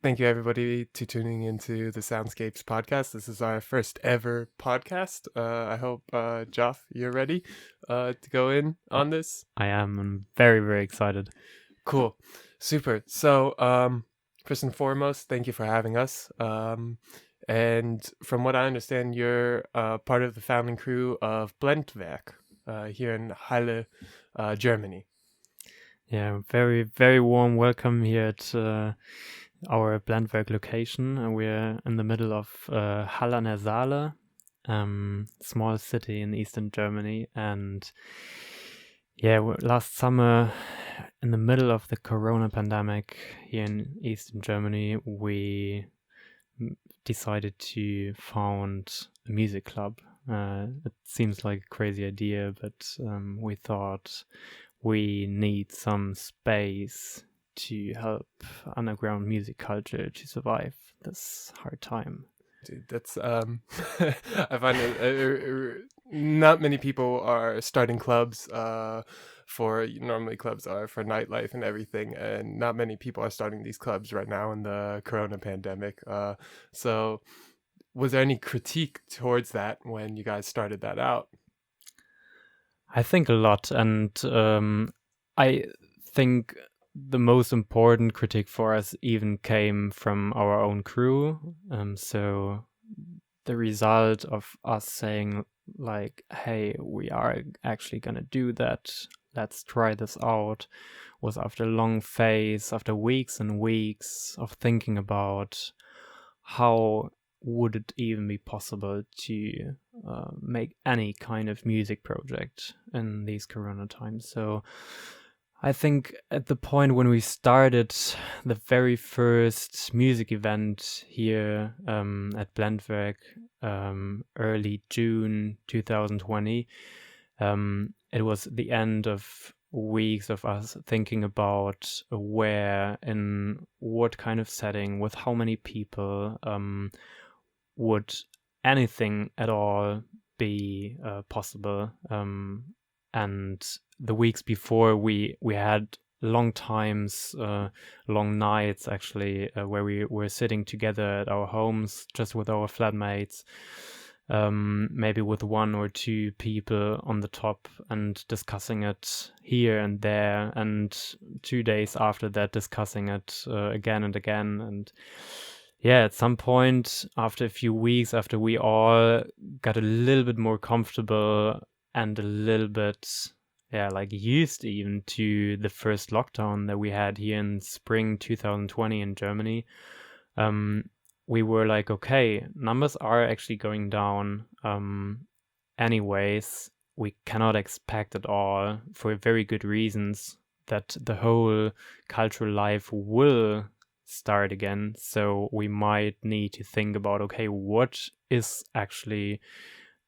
Thank you, everybody, to tuning into the Soundscapes podcast. This is our first ever podcast. I hope, Joff, you're ready to go in on this. I am. I'm very, very excited. Cool. Super. So, first and foremost, thank you for having us. And from what I understand, you're part of the founding crew of Blendwerk here in Halle, Germany. Yeah, very, very warm welcome here at our Blendwerk location. We're in the middle of Halle an der Saale, small city in eastern Germany. And yeah, last summer, in the middle of the corona pandemic here in eastern Germany, we decided to found a music club. It seems like a crazy idea, but we thought we need some space to help underground music culture to survive this hard time. Dude, that's I find not many people are starting clubs normally clubs are for nightlife and everything, and not many people are starting these clubs right now in the corona pandemic. So was there any critique towards that when you guys started that out? I think a lot, and I think the most important critique for us even came from our own crew. So the result of us saying like, hey, we are actually gonna do that, let's try this out, was after a long phase, after weeks and weeks of thinking about how would it even be possible to make any kind of music project in these corona times. So I think at the point when we started the very first music event here at Blendwerk, early June 2020, it was the end of weeks of us thinking about where, in what kind of setting, with how many people, would anything at all be possible. And the weeks before, we had long times, long nights actually, where we were sitting together at our homes just with our flatmates, maybe with one or two people on the top, and discussing it here and there, and 2 days after that discussing it again and again. And yeah, at some point, after a few weeks, after we all got a little bit more comfortable and a little bit used even to the first lockdown that we had here in spring 2020 in Germany, we were like, okay, numbers are actually going down anyways. We cannot expect at all, for very good reasons, that the whole cultural life will start again. So we might need to think about, okay, what is actually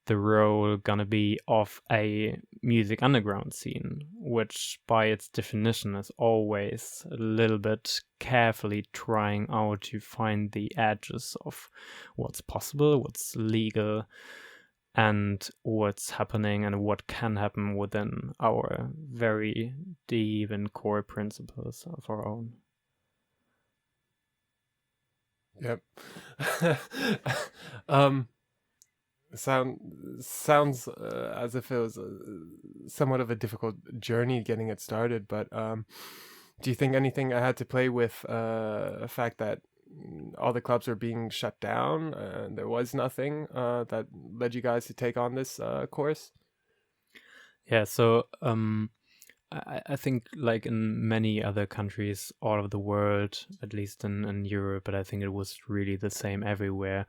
the role gonna be of a music underground scene, which by its definition is always a little bit carefully trying out to find the edges of what's possible, what's legal, and what's happening and what can happen within our very deep and core principles of our own. Yep. Sounds as if it was somewhat of a difficult journey getting it started, but do you think anything had to play with the fact that all the clubs were being shut down and there was nothing that led you guys to take on this course? Yeah, so I think, like in many other countries all over the world, at least in Europe, but I think it was really the same everywhere,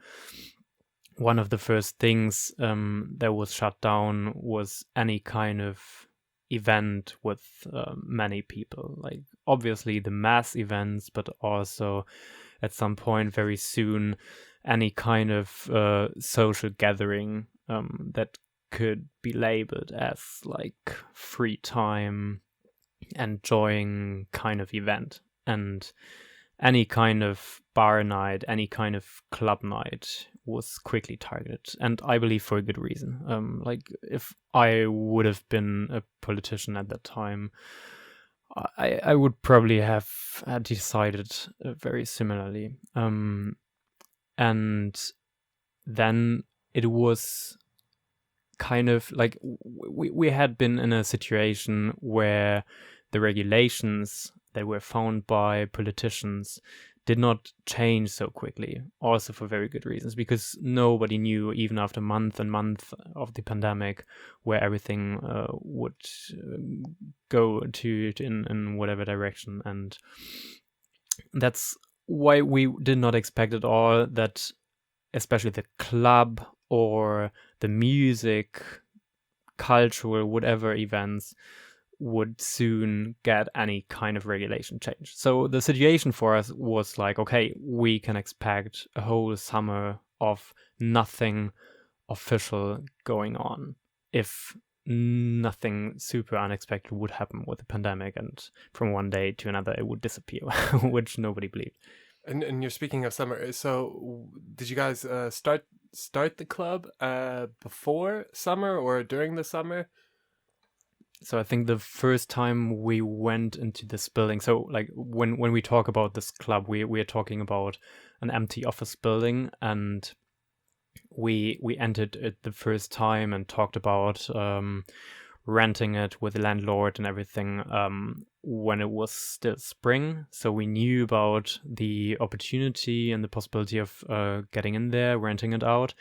one of the first things that was shut down was any kind of event with many people. Like, obviously the mass events, but also at some point very soon any kind of social gathering that could be labeled as like free time, enjoying kind of event. And any kind of bar night, any kind of club night was quickly targeted, and I believe for a good reason. Like, if I would have been a politician at that time, I would probably have decided very similarly. And then it was kind of like we had been in a situation where the regulations that were found by politicians did not change so quickly, also for very good reasons, because nobody knew, even after month and month of the pandemic, where everything would go to in whatever direction. And that's why we did not expect at all that especially the club or the music, cultural, whatever events would soon get any kind of regulation change. So the situation for us was like, okay, we can expect a whole summer of nothing official going on if nothing super unexpected would happen with the pandemic and from one day to another it would disappear, which nobody believed. And you're speaking of summer. So did you guys start the club before summer or during the summer? So I think the first time we went into this building, so like when we talk about this club, we are talking about an empty office building, and we entered it the first time and talked about renting it with the landlord and everything when it was still spring. So we knew about the opportunity and the possibility of getting in there, renting it out.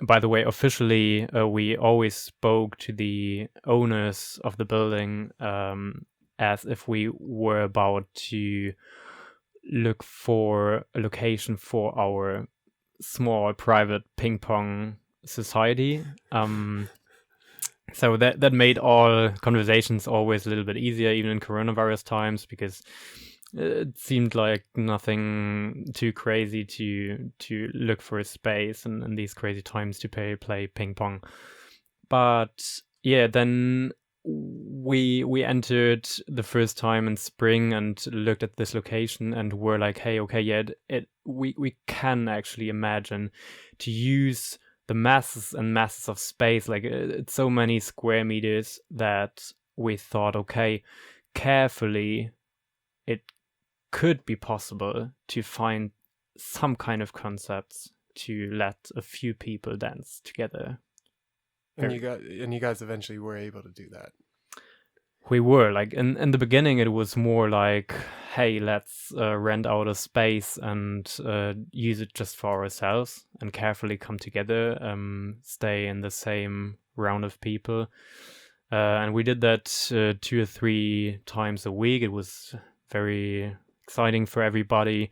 By the way, officially, we always spoke to the owners of the building as if we were about to look for a location for our small private ping pong society. So that made all conversations always a little bit easier, even in coronavirus times, because it seemed like nothing too crazy to look for a space in these crazy times to play ping pong. But yeah, then we entered the first time in spring and looked at this location and were like, hey, okay, yeah, we can actually imagine to use the masses and masses of space, like it's so many square meters, that we thought, okay, carefully it could be possible to find some kind of concepts to let a few people dance together. And you guys eventually were able to do that. We were like in the beginning it was more like, hey, let's rent out a space and use it just for ourselves and carefully come together, stay in the same round of people, and we did that 2 or 3 times a week. It was very exciting for everybody.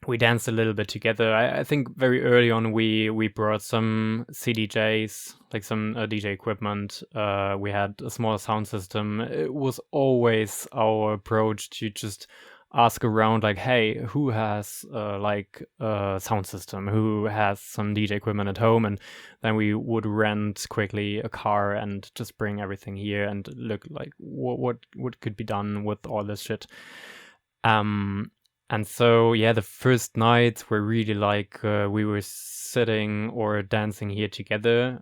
We danced a little bit together. I think very early on we brought some CDJs, like some DJ equipment. We had a small sound system. It was always our approach to just ask around, like, hey, who has a sound system? Who has some DJ equipment at home? And then we would rent quickly a car and just bring everything here and look like what could be done with all this shit. And so, yeah, the first nights were really like we were sitting or dancing here together,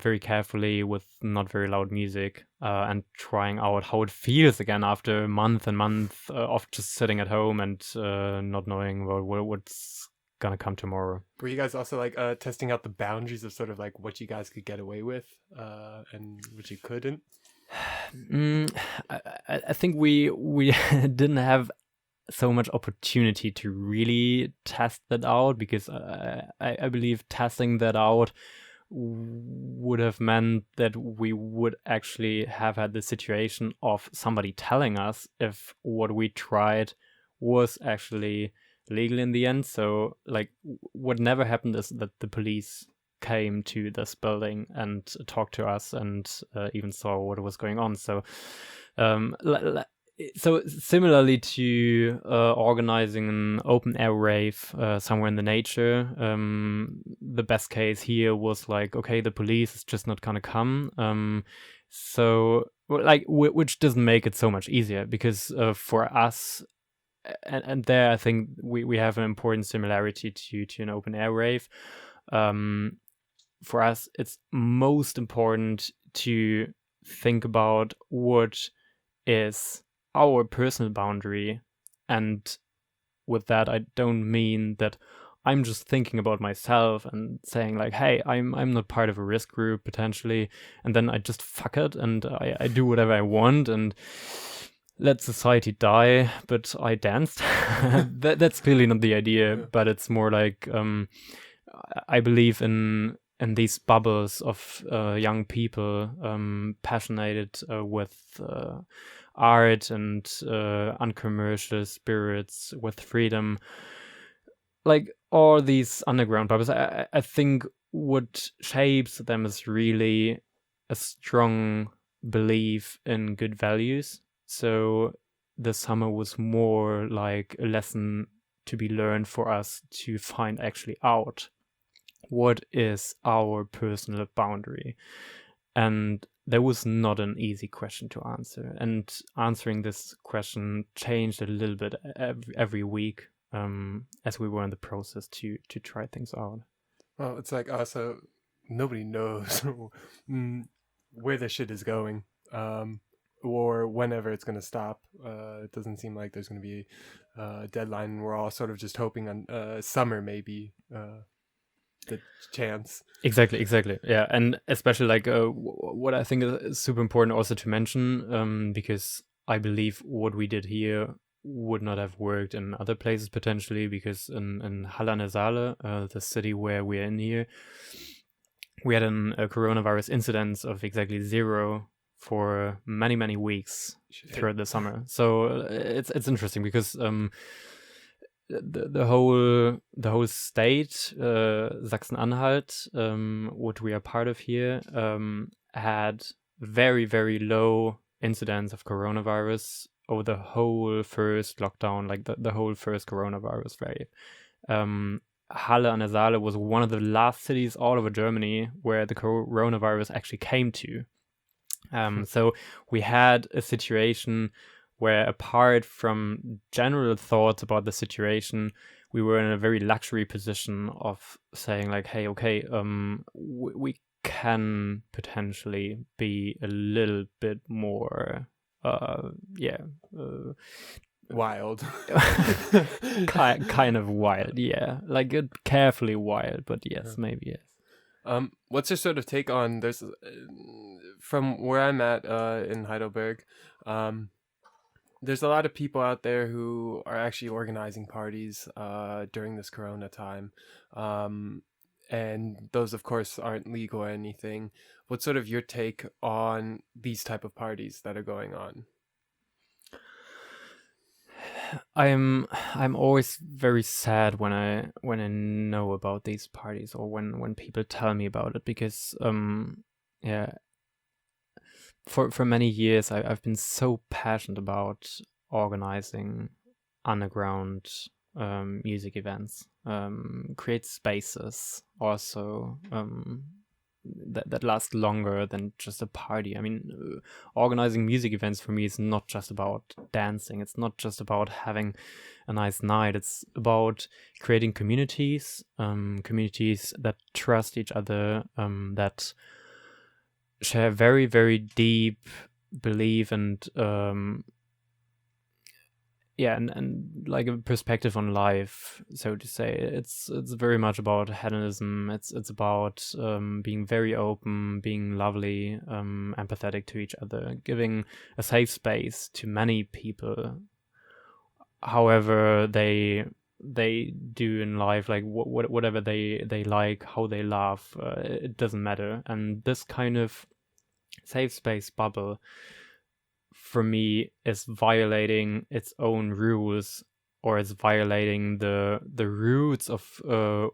very carefully with not very loud music, and trying out how it feels again after a month and month of just sitting at home and not knowing what's gonna come tomorrow. Were you guys also like testing out the boundaries of sort of like what you guys could get away with and what you couldn't? I think we didn't have so much opportunity to really test that out, because I believe testing that out would have meant that we would actually have had the situation of somebody telling us if what we tried was actually legal in the end. So like what never happened is that the police came to this building and talked to us and even saw what was going on. So so similarly to organizing an open air rave somewhere in the nature, the best case here was like, okay, the police is just not gonna come. So like, which doesn't make it so much easier, because for us, and there I think we have an important similarity to an open air rave. For us, it's most important to think about what is our personal boundary. And with that, I don't mean that I'm just thinking about myself and saying like, hey, I'm not part of a risk group potentially, and then I just fuck it and I do whatever I want and let society die, but I danced. That's clearly not the idea, but it's more like I believe in these bubbles of young people passionate with art and uncommercial spirits, with freedom. Like all these underground bubbles, I think what shapes them is really a strong belief in good values. So the summer was more like a lesson to be learned for us to find actually out what is our personal boundary. And that was not an easy question to answer. And answering this question changed a little bit every week as we were in the process to try things out. Well, it's like also nobody knows where the shit is going. Or whenever it's going to stop. It doesn't seem like there's going to be a deadline. We're all sort of just hoping on summer, maybe, the chance. Exactly. Yeah, and especially like what I think is super important also to mention, because I believe what we did here would not have worked in other places potentially, because in Halle an der Saale, the city where we're in here, we had a coronavirus incidence of exactly 0 for many weeks throughout the summer. So it's interesting because the whole state, Sachsen-Anhalt, what we are part of here, had very low incidence of coronavirus over the whole first lockdown, like the whole first coronavirus wave. Halle an der Saale was one of the last cities all over Germany where the coronavirus actually came to. So we had a situation where, apart from general thoughts about the situation, we were in a very luxury position of saying like, hey, okay, we can potentially be a little bit more, wild. kind of wild, yeah, like carefully wild, but yes, maybe yes. What's your sort of take on there's from where I'm at in Heidelberg, there's a lot of people out there who are actually organizing parties during this corona time, and those of course aren't legal or anything. What's sort of your take on these type of parties that are going on? I'm always very sad when I know about these parties, or when people tell me about it, because for many years I've been so passionate about organizing underground music events, create spaces also that last longer than just a party. I mean, organizing music events for me is not just about dancing. It's not just about having a nice night. It's about creating communities that trust each other, that share very deep belief and and like a perspective on life, so to say. It's very much about hedonism. It's about being very open, being lovely, empathetic to each other, giving a safe space to many people, however they do in life, like whatever they like, how they laugh, it doesn't matter. And this kind of safe space bubble, for me, is violating its own rules, or is violating the roots of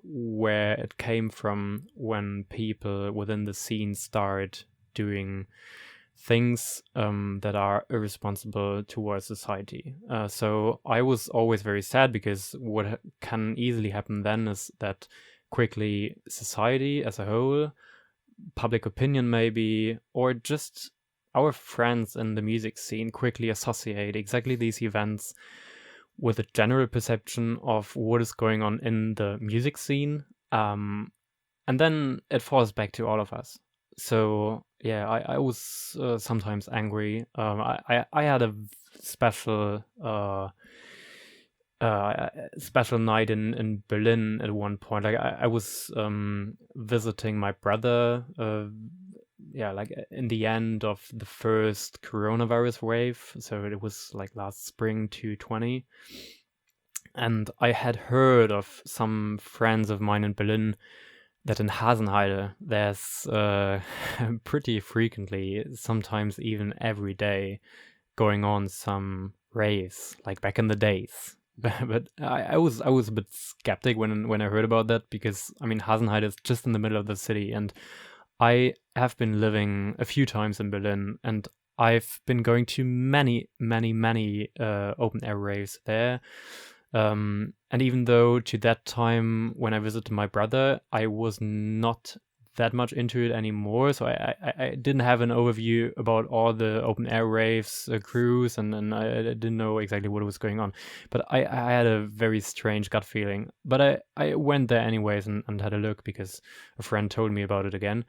where it came from, when people within the scene start doing things that are irresponsible towards society. So I was always very sad, because what can easily happen then is that quickly society as a whole, public opinion maybe, or just our friends in the music scene quickly associate exactly these events with a general perception of what is going on in the music scene. And then it falls back to all of us. So I was sometimes angry. I had a special special night in Berlin at one point. Like I was visiting my brother. Like in the end of the first coronavirus wave. So it was like last spring 2020. And I had heard of some friends of mine in Berlin that in Hasenheide there's pretty frequently, sometimes even every day, going on some raves like back in the days. But I was a bit skeptic when I heard about that, because I mean Hasenheide is just in the middle of the city, and I have been living a few times in Berlin, and I've been going to many open air raves there. And even though to that time when I visited my brother, I was not that much into it anymore, so I didn't have an overview about all the open air raves, crews, and I didn't know exactly what was going on. But I had a very strange gut feeling. But I went there anyways and had a look because a friend told me about it again.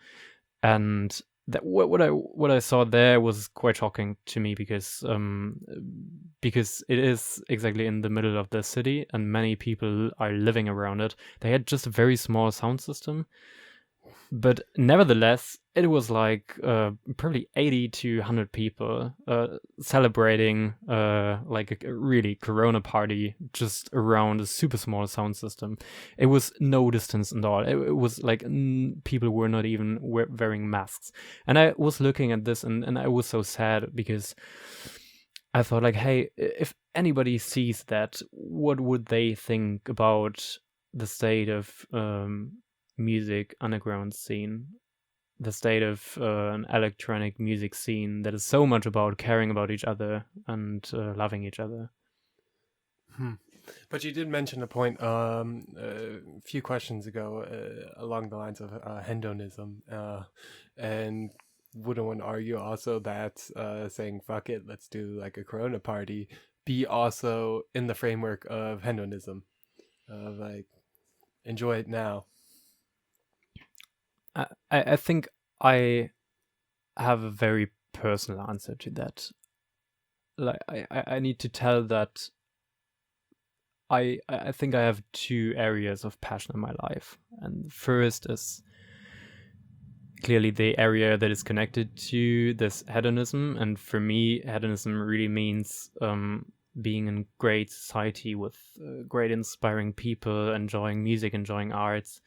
And that what I saw there was quite shocking to me, because it is exactly in the middle of the city and many people are living around it. They had just a very small sound system, but nevertheless it was like probably 80 to 100 people celebrating like a really corona party just around a super small sound system. It was no distance at all. It was like people were not even wearing masks, and I was looking at this and I was so sad, because I thought like, hey, if anybody sees that, what would they think about the state of music underground scene, the state of an electronic music scene that is so much about caring about each other and loving each other. But you did mention a point a few questions ago along the lines of hedonism, and wouldn't one argue also that saying fuck it, let's do like a corona party, be also in the framework of hedonism, of like enjoy it now? I think I have a very personal answer to that. Like I need to tell that I think I have two areas of passion in my life, and the first is clearly the area that is connected to this hedonism. And for me, hedonism really means being in great society with great inspiring people, enjoying music, enjoying arts.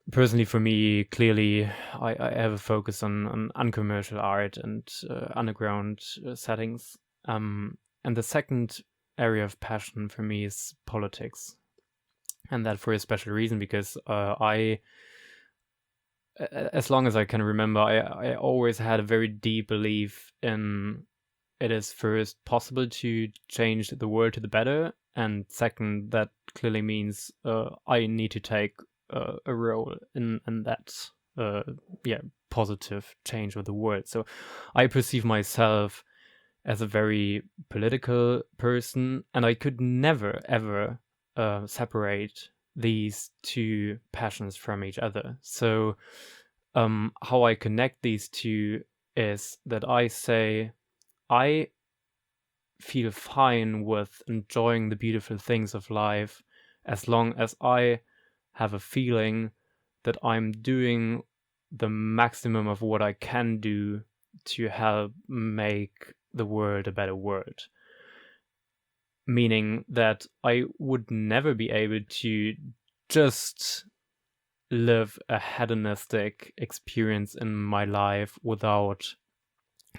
Personally, for me, clearly, I have a focus on uncommercial art and underground settings. And the second area of passion for me is politics. And that for a special reason, because as long as I can remember, I always had a very deep belief in it is first possible to change the world to the better, and second, that clearly means I need to take a role in that positive change of the world. So I perceive myself as a very political person, and I could never ever separate these two passions from each other. So how I connect these two is that I say I feel fine with enjoying the beautiful things of life as long as I have a feeling that I'm doing the maximum of what I can do to help make the world a better world. Meaning that I would never be able to just live a hedonistic experience in my life without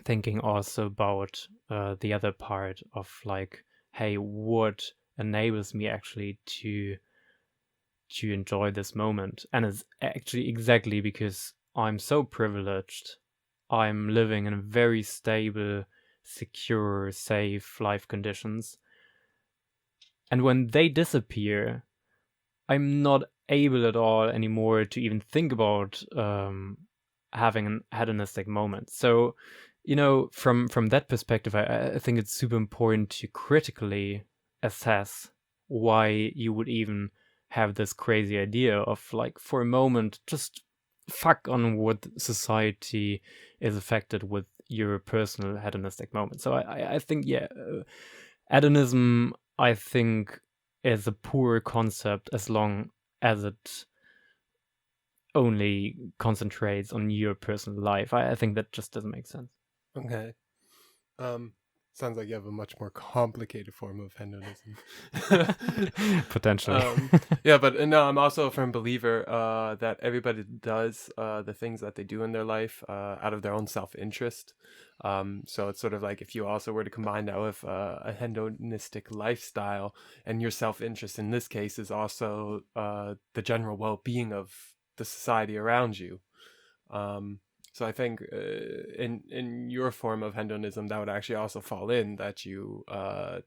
thinking also about the other part of like, hey, what enables me actually to enjoy this moment. And it's actually exactly because I'm so privileged. I'm living in very stable, secure, safe life conditions. And when they disappear, I'm not able at all anymore to even think about having an hedonistic moment. So, you know, from that perspective, I think it's super important to critically assess why you would even have this crazy idea of like, for a moment, just fuck on what society is affected with your personal hedonistic moment. So I think, hedonism, I think, is a poor concept as long as it only concentrates on your personal life. I think that just doesn't make sense. Okay. Sounds like you have a much more complicated form of hedonism. Potentially. Yeah, but no, I'm also a firm believer that everybody does the things that they do in their life out of their own self-interest. So it's sort of like if you also were to combine that with a hedonistic lifestyle, and your self-interest in this case is also the general well-being of the society around you. So I think in your form of hedonism, that would actually also fall in that you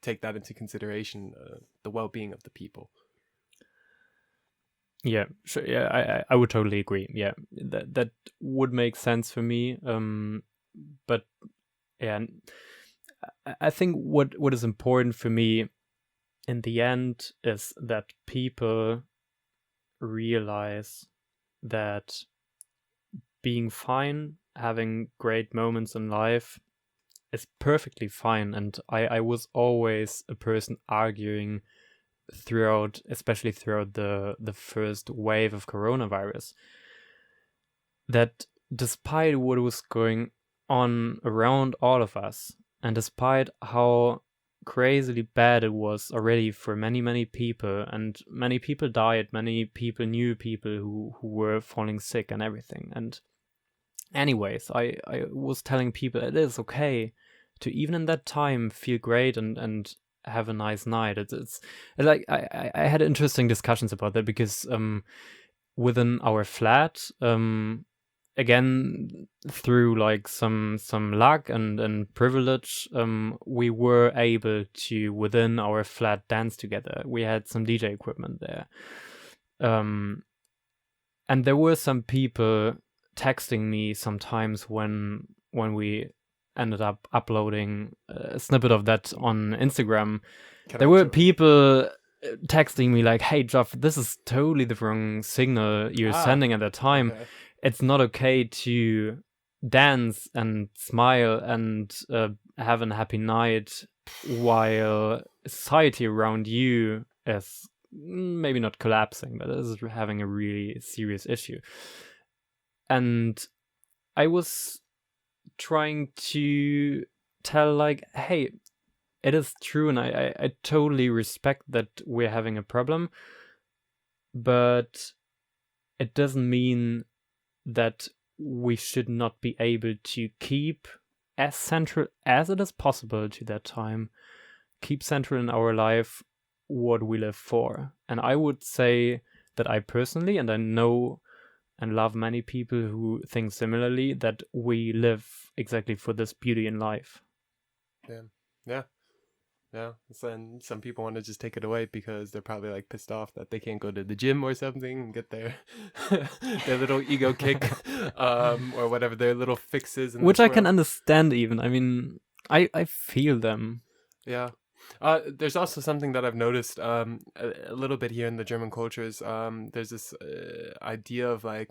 take that into consideration, the well-being of the people. Yeah, sure. Yeah, I would totally agree. Yeah, that would make sense for me. But yeah, I think what is important for me in the end is that people realize that being fine, having great moments in life is perfectly fine. And I was always a person arguing throughout, especially throughout the first wave of coronavirus, that despite what was going on around all of us, and despite how crazily bad it was already for many people, and many people died, many people knew people who were falling sick and everything. And anyways, I was telling people it is okay to, even in that time, feel great and have a nice night. It's like I had interesting discussions about that, because within our flat, again, through like some luck and privilege, we were able to, within our flat, dance together. We had some DJ equipment there, and there were some people texting me sometimes when we ended up uploading a snippet of that on Instagram. There were people texting me like, "Hey, Joff, this is totally the wrong signal you're sending at that time. Okay. It's not okay to dance and smile and have a happy night while society around you is maybe not collapsing, but is having a really serious issue." And I was trying to tell, like, hey, it is true, and I totally respect that we're having a problem, but it doesn't mean that we should not be able to keep as central as it is possible to that time, keep central in our life what we live for. And I would say that I personally, and I know and love many people who think similarly, that we live exactly for this beauty in life. Yeah. And some people want to just take it away because they're probably like pissed off that they can't go to the gym or something and get their their little ego kick, or whatever, their little fixes. Which I can understand even. I mean, I feel them. Yeah. There's also something that I've noticed a little bit here in the German cultures. There's this idea of like,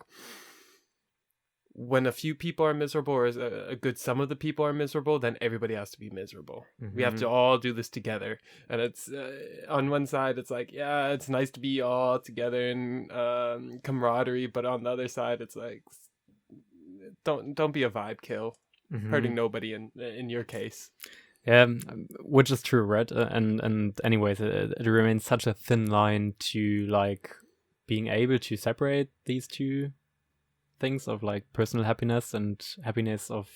when a few people are miserable, or a good sum of the people are miserable, then everybody has to be miserable. Mm-hmm. We have to all do this together. And it's on one side, it's like, yeah, it's nice to be all together in camaraderie. But on the other side, it's like, don't be a vibe kill, hurting nobody in your case. Yeah, which is true, right? And anyways, it remains such a thin line to like being able to separate these two things of like personal happiness and happiness of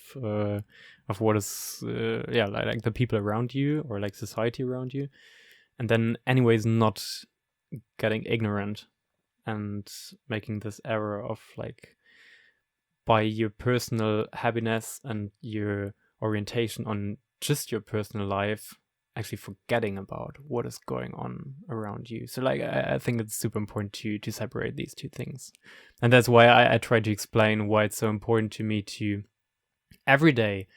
what is like the people around you or like society around you, and then anyways not getting ignorant and making this error of like, by your personal happiness and your orientation on just your personal life, actually forgetting about what is going on around you. So like I think it's super important to separate these two things. And that's why I try to explain why it's so important to me to every day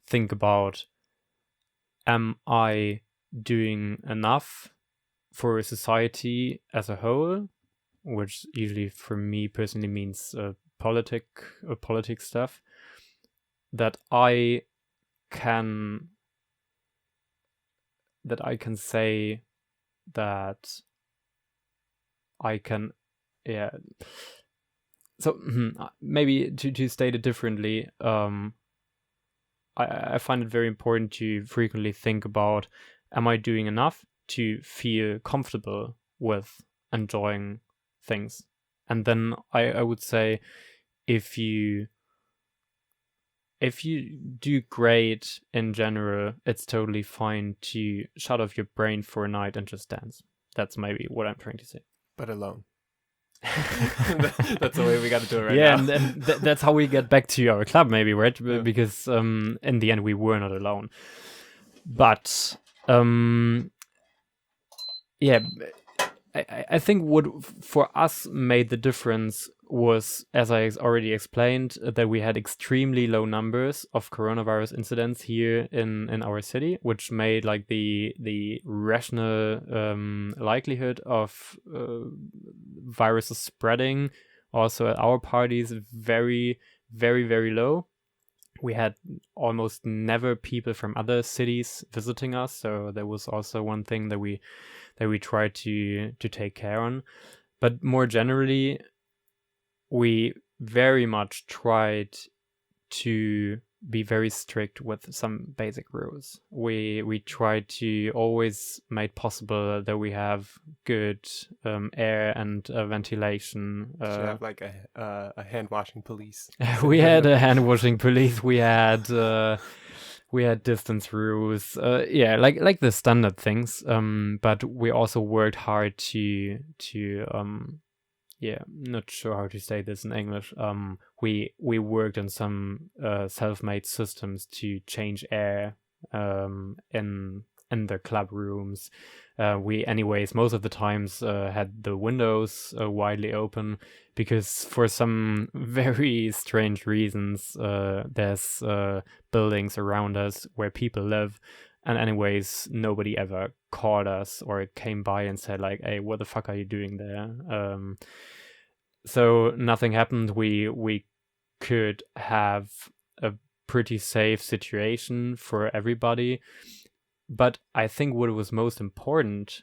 think about, am I doing enough for society as a whole, which usually for me personally means politic stuff, that I can say that I can, yeah. So maybe to state it differently, I find it very important to frequently think about, am I doing enough to feel comfortable with enjoying things? And then I would say, if you do great in general, it's totally fine to shut off your brain for a night and just dance. That's maybe what I'm trying to say. But alone. That's the way we got to do it right now. Yeah, and that's how we get back to our club, maybe, right? Yeah. Because in the end, we were not alone. But yeah, I think what for us made the difference was, as I already explained, that we had extremely low numbers of coronavirus incidents here in our city, which made like the rational likelihood of viruses spreading also at our parties very, very, very low. We had almost never people from other cities visiting us, so that was also one thing that we tried to take care on. But more generally, we very much tried to be very strict with some basic rules. We tried to always make possible that we have good air and ventilation. Should have like a hand washing police. We had a hand washing police. We had distance rules. Yeah, like the standard things. But we also worked hard to yeah, not sure how to say this in English. We worked on some self-made systems to change air in the club rooms. We anyways most of the times had the windows widely open, because for some very strange reasons there's buildings around us where people live, and anyways nobody ever called us or came by and said like, hey, what the fuck are you doing there? So nothing happened. We could have a pretty safe situation for everybody. But I think what was most important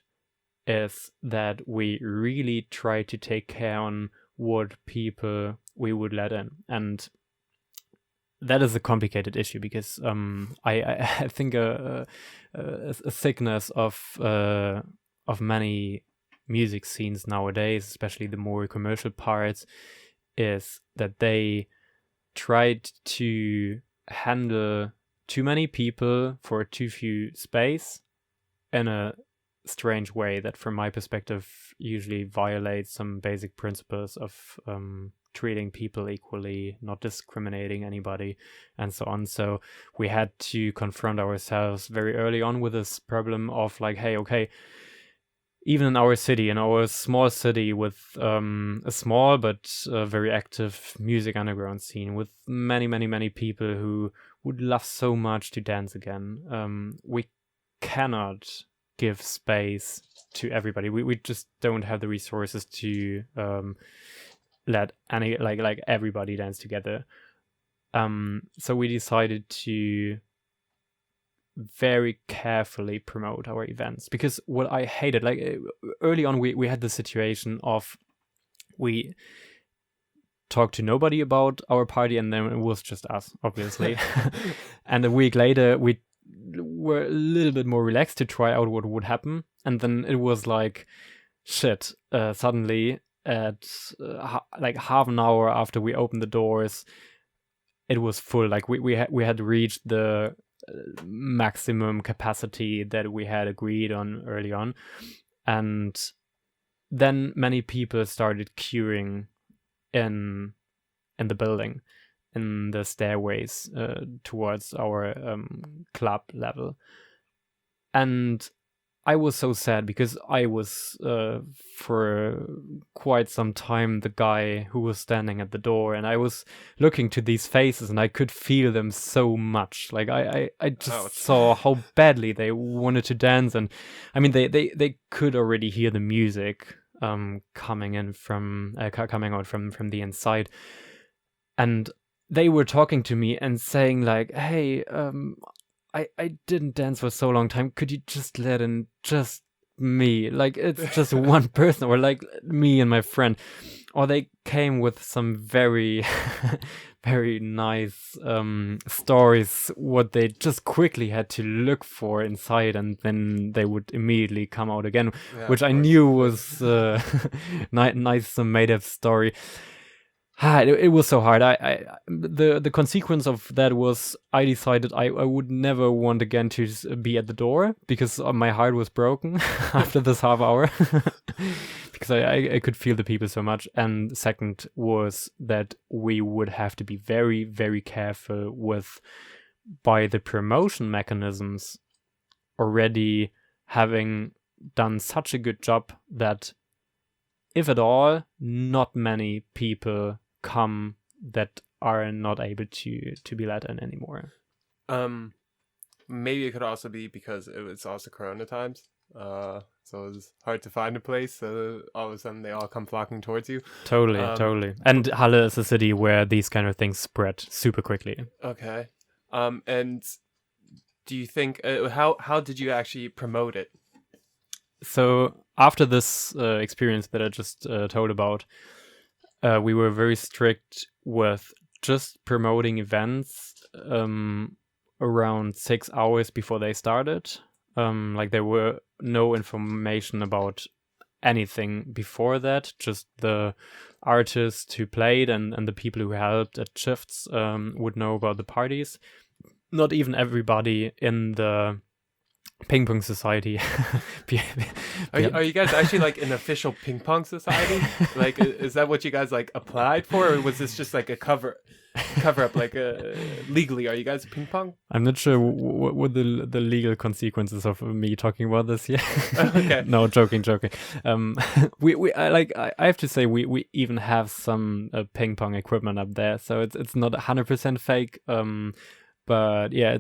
is that we really tried to take care on what people we would let in. And that is a complicated issue, because I think a sickness of many music scenes nowadays, especially the more commercial parts, is that they tried to handle too many people for too few space in a strange way that, from my perspective, usually violates some basic principles of treating people equally, not discriminating anybody, and so on. So we had to confront ourselves very early on with this problem of like, hey, okay, even in our city, in our small city with a small but very active music underground scene with many, many, many people who would love so much to dance again, we cannot give space to everybody. We just don't have the resources to let any like everybody dance together. So we decided to very carefully promote our events, because what I hated, like early on, we had the situation of we talked to nobody about our party, and then it was just us, obviously. And a week later we were a little bit more relaxed to try out what would happen, and then it was like shit, suddenly at like half an hour after we opened the doors, it was full. Like we had reached the maximum capacity that we had agreed on early on, and then many people started queuing in the building, in the stairways towards our club level. And I was so sad, because I was for quite some time the guy who was standing at the door, and I was looking to these faces and I could feel them so much. Like I just saw how badly they wanted to dance, and I mean they could already hear the music coming out from the inside. and they were talking to me and saying like, "Hey, I didn't dance for so long time. Could you just let in just me? Like it's just one person, or like me and my friend." Or they came with some very, very nice stories, what they just quickly had to look for inside, and then they would immediately come out again, Yeah, which of I course. knew was nice made up story. It was so hard. The consequence of that was I decided I would never want again to be at the door, because my heart was broken after this half hour, because I could feel the people so much. And second was that we would have to be very, very careful with, by the promotion mechanisms, already having done such a good job that, if at all, not many people come that are not able to be let in anymore. Maybe it could also be because it was also Corona times. So it was hard to find a place. So all of a sudden they all come flocking towards you. Totally. And Halle is a city where these kind of things spread super quickly. Okay. And do you think how did you actually promote it? So after this experience that I just told about, we were very strict with just promoting events around 6 hours before they started. Like there were no information about anything before that, just the artists who played and the people who helped at shifts would know about the parties. Not even everybody in the ping pong society. Are you guys actually like an official ping pong society? Like, is that what you guys like applied for, or was this just like a cover up? Like, legally, are you guys ping pong? I'm not sure what the legal consequences of me talking about this here. Okay. No, joking. I have to say we even have some ping pong equipment up there, so it's not 100% fake. But yeah,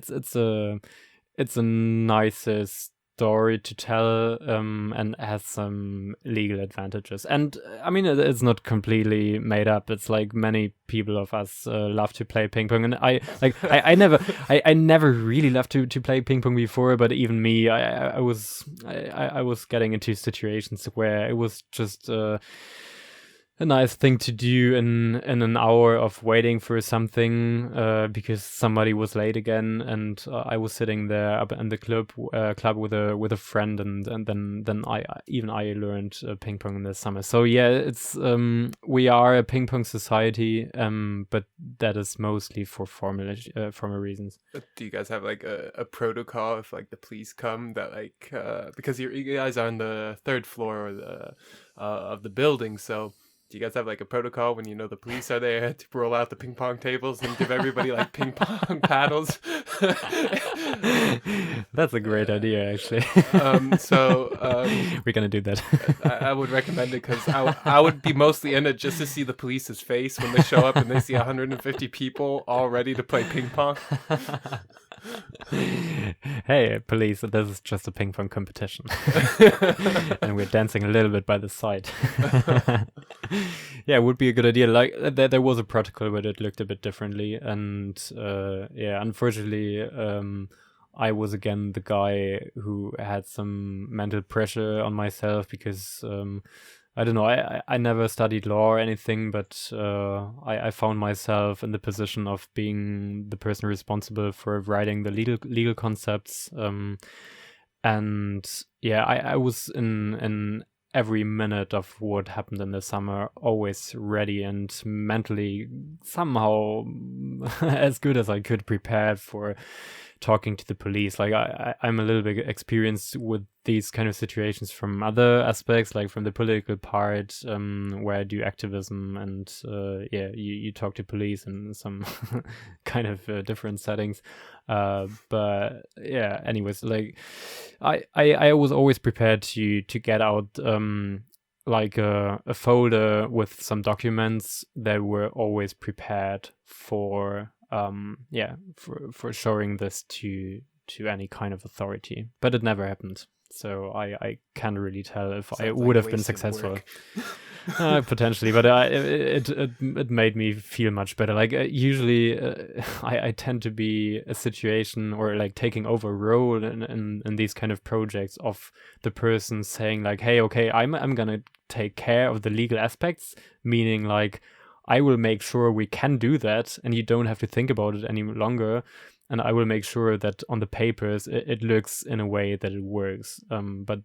it's a nicer story to tell, and has some legal advantages. And I mean, it's not completely made up. It's like many people of us love to play ping pong, and I never really loved to play ping pong before. But even me, I was getting into situations where it was just a nice thing to do in an hour of waiting for something, because somebody was late again, and I was sitting there up in the club with a friend, and then I learned ping pong in the summer. So yeah, it's we are a ping pong society, but that is mostly for formal reasons. Do you guys have like a protocol if like the police come, that like because you guys are on the third floor of the building, so do you guys have like a protocol when you know the police are there to roll out the ping pong tables and give everybody like ping pong paddles? That's a great idea, actually. We're gonna do that. I would recommend it, because I would be mostly in it just to see the police's face when they show up and they see 150 people all ready to play ping pong. Hey, police, this is just a ping pong competition. And we're dancing a little bit by the side. Yeah, it would be a good idea. Like there was a protocol, but it looked a bit differently. And yeah, unfortunately, I was again the guy who had some mental pressure on myself, because I don't know, I never studied law or anything, but I found myself in the position of being the person responsible for writing the legal concepts. And yeah, I was in every minute of what happened in the summer always ready and mentally somehow as good as I could prepared for talking to the police. Like I'm a little bit experienced with these kind of situations from other aspects, like from the political part, where I do activism, and yeah, you talk to police in some kind of different settings. But yeah, anyways, like I was always prepared to get out like a folder with some documents that were always prepared for for showing this to any kind of authority, but it never happened. So I can't really tell if I would have been successful. Potentially, but it made me feel much better. Like usually, I tend to be a situation or like taking over a role in these kind of projects of the person saying like, hey, okay, I'm gonna take care of the legal aspects, meaning like I will make sure we can do that, and you don't have to think about it any longer. And I will make sure that on the papers it looks in a way that it works. But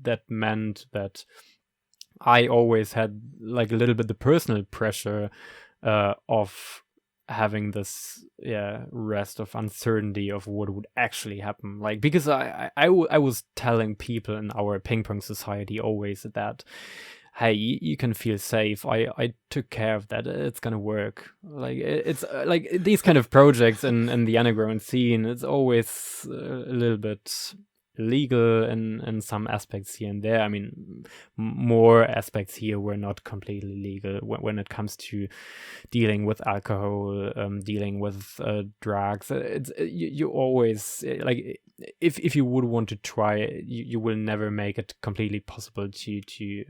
that meant that I always had like a little bit the personal pressure of having this rest of uncertainty of what would actually happen. Like, because I was telling people in our ping pong society always that, hey, you can feel safe. I took care of that. It's gonna work. Like it's like these kind of projects in the underground scene. It's always a little bit legal in some aspects here and there. I mean, more aspects here were not completely legal when it comes to dealing with alcohol, dealing with drugs. It's you always like if you would want to try, you will never make it completely possible to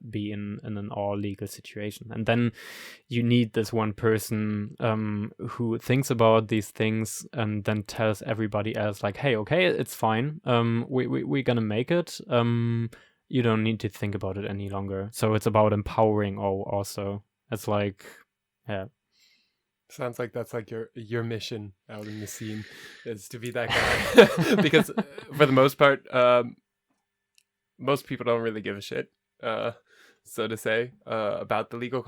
be in an all legal situation. And then you need this one person who thinks about these things and then tells everybody else like, hey, okay, it's fine. We're gonna make it. You don't need to think about it any longer. So it's about empowering also. It's like, yeah. Sounds like that's like your mission out in the scene, is to be that guy. Because for the most part, most people don't really give a shit, so to say, about the legal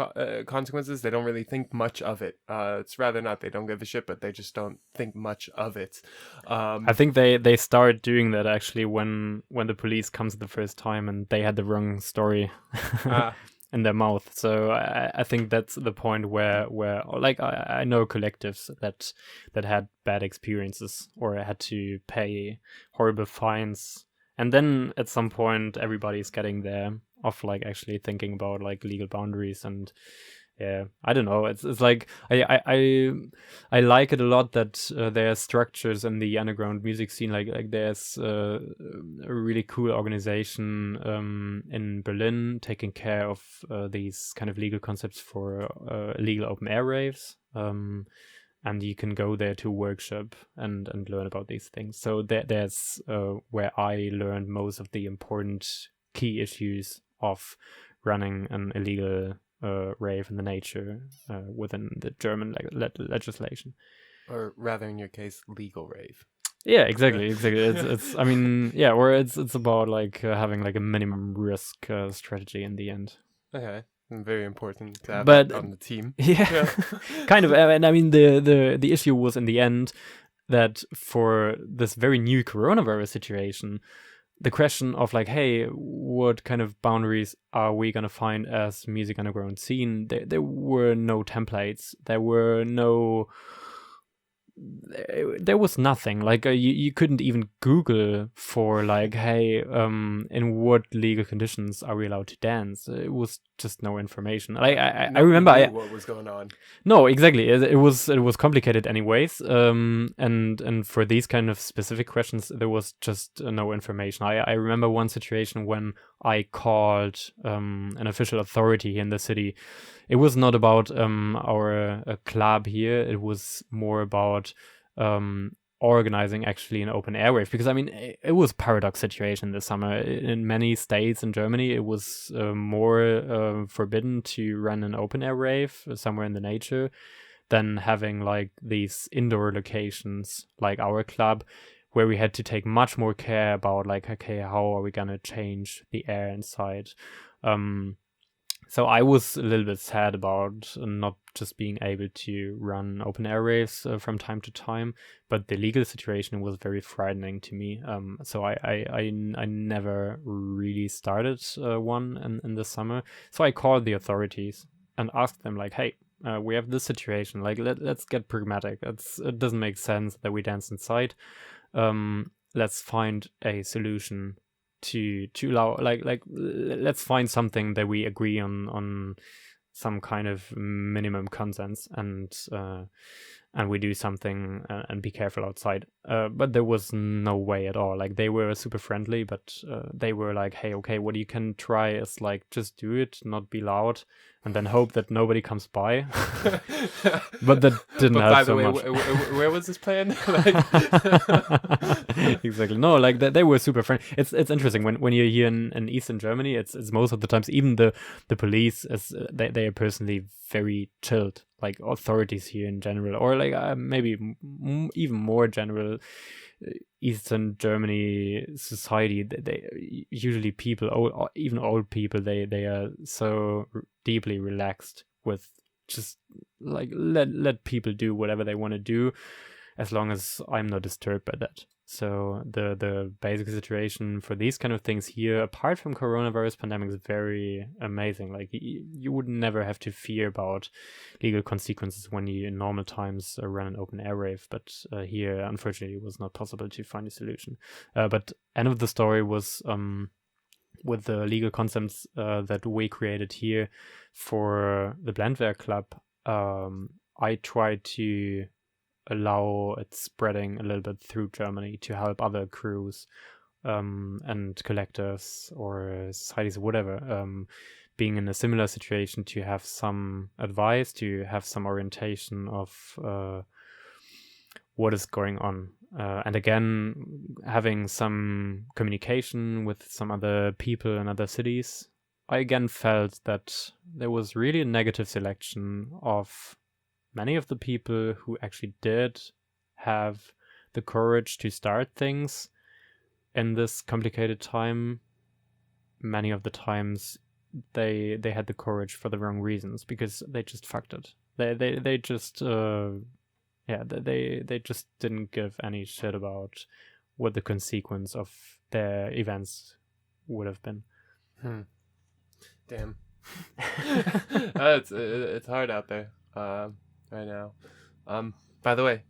consequences. They don't really think much of it. It's rather not they don't give a shit, but they just don't think much of it. I think they start doing that actually when the police comes the first time and they had the wrong story. In their mouth. So I think that's the point where like I know collectives that had bad experiences or had to pay horrible fines, and then at some point everybody's getting there of like actually thinking about like legal boundaries. And yeah, I don't know, it's like I like it a lot that there are structures in the underground music scene, like there's a really cool organization in Berlin taking care of these kind of legal concepts for illegal open air raves, and you can go there to workshop and learn about these things. So there's where I learned most of the important key issues of running an illegal rave in the nature within the German legislation, or rather, in your case, legal rave. Yeah, exactly. It's I mean, yeah, or it's about like having like a minimum risk strategy in the end. Okay, very important to have but on the team. Yeah. Kind of. And I mean, the issue was in the end that for this very new coronavirus situation, the question of like, hey, what kind of boundaries are we gonna find as music underground scene? There were no templates. There was nothing. Like you couldn't even Google for like, hey, in what legal conditions are we allowed to dance? It was just no information. I remember what was going on. No, exactly. It was complicated anyways. And for these kind of specific questions, there was just no information. I remember one situation when I called an official authority in the city. It was not about our club here. It was more about organizing actually an open air rave, because I mean it was a paradox situation this summer. In many states in Germany, it was more forbidden to run an open air rave somewhere in the nature than having like these indoor locations like our club, where we had to take much more care about like, okay, how are we gonna change the air inside. So I was a little bit sad about not just being able to run open air raves from time to time, but the legal situation was very frightening to me. So I never really started one in the summer. So I called the authorities and asked them like, hey, we have this situation. Like let's get pragmatic. It doesn't make sense that we dance inside. Let's find a solution to allow like let's find something that we agree on some kind of minimum consents. And and we do something and be careful outside. But there was no way at all. Like, they were super friendly, but they were like, hey, okay, what you can try is like just do it, not be loud, and then hope that nobody comes by. But that didn't help so much. Where was this planned? Exactly. No, like they were super friendly. It's interesting when you're here in Eastern Germany. It's most of the times even the police they are personally very chilled. Like authorities here in general, or like maybe even more general Eastern Germany society. They usually people, even old people, they are so deeply relaxed with just like let people do whatever they want to do, as long as I'm not disturbed by that. So the basic situation for these kind of things here, apart from coronavirus pandemic, is very amazing. Like you would never have to fear about legal consequences when you in normal times run an open air rave. But here, unfortunately, it was not possible to find a solution. But end of the story was with the legal concepts that we created here for the Blendwerk Club. I tried to allow it spreading a little bit through Germany to help other crews and collectors or societies or whatever being in a similar situation, to have some advice, to have some orientation of what is going on. And again, having some communication with some other people in other cities, I again felt that there was really a negative selection of many of the people who actually did have the courage to start things in this complicated time. Many of the times they had the courage for the wrong reasons, because they just fucked it. They just they just didn't give any shit about what the consequence of their events would have been. Damn. It's hard out there right now. By the way,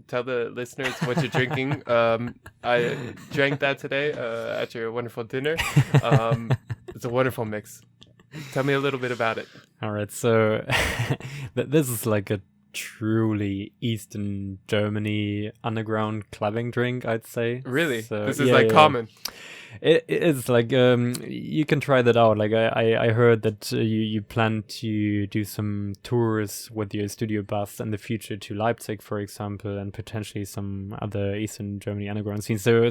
tell the listeners what you're drinking. I drank that today at your wonderful dinner. It's a wonderful mix. Tell me a little bit about it. All right, so this is like a truly Eastern Germany underground clubbing drink, I'd say. Really? So, this is common. It is like you can try that out. Like I heard that you plan to do some tours with your studio bus in the future to Leipzig, for example, and potentially some other Eastern Germany underground scenes. So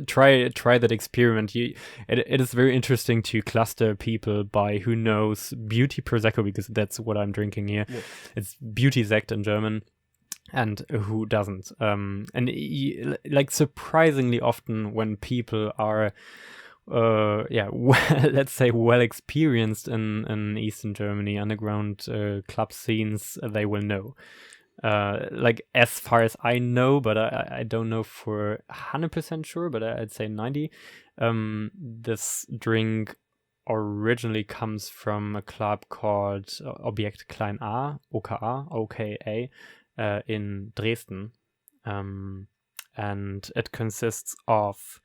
try that experiment. It is very interesting to cluster people by who knows beauty prosecco, because that's what I'm drinking here. Yeah. It's beauty sekt in German. And who doesn't? And like surprisingly often when people are, let's say well experienced in Eastern Germany underground club scenes, they will know. Like as far as I know, but I don't know for 100% sure, but I'd say 90. This drink originally comes from a club called Objekt Klein A, OKA. In Dresden, and it consists of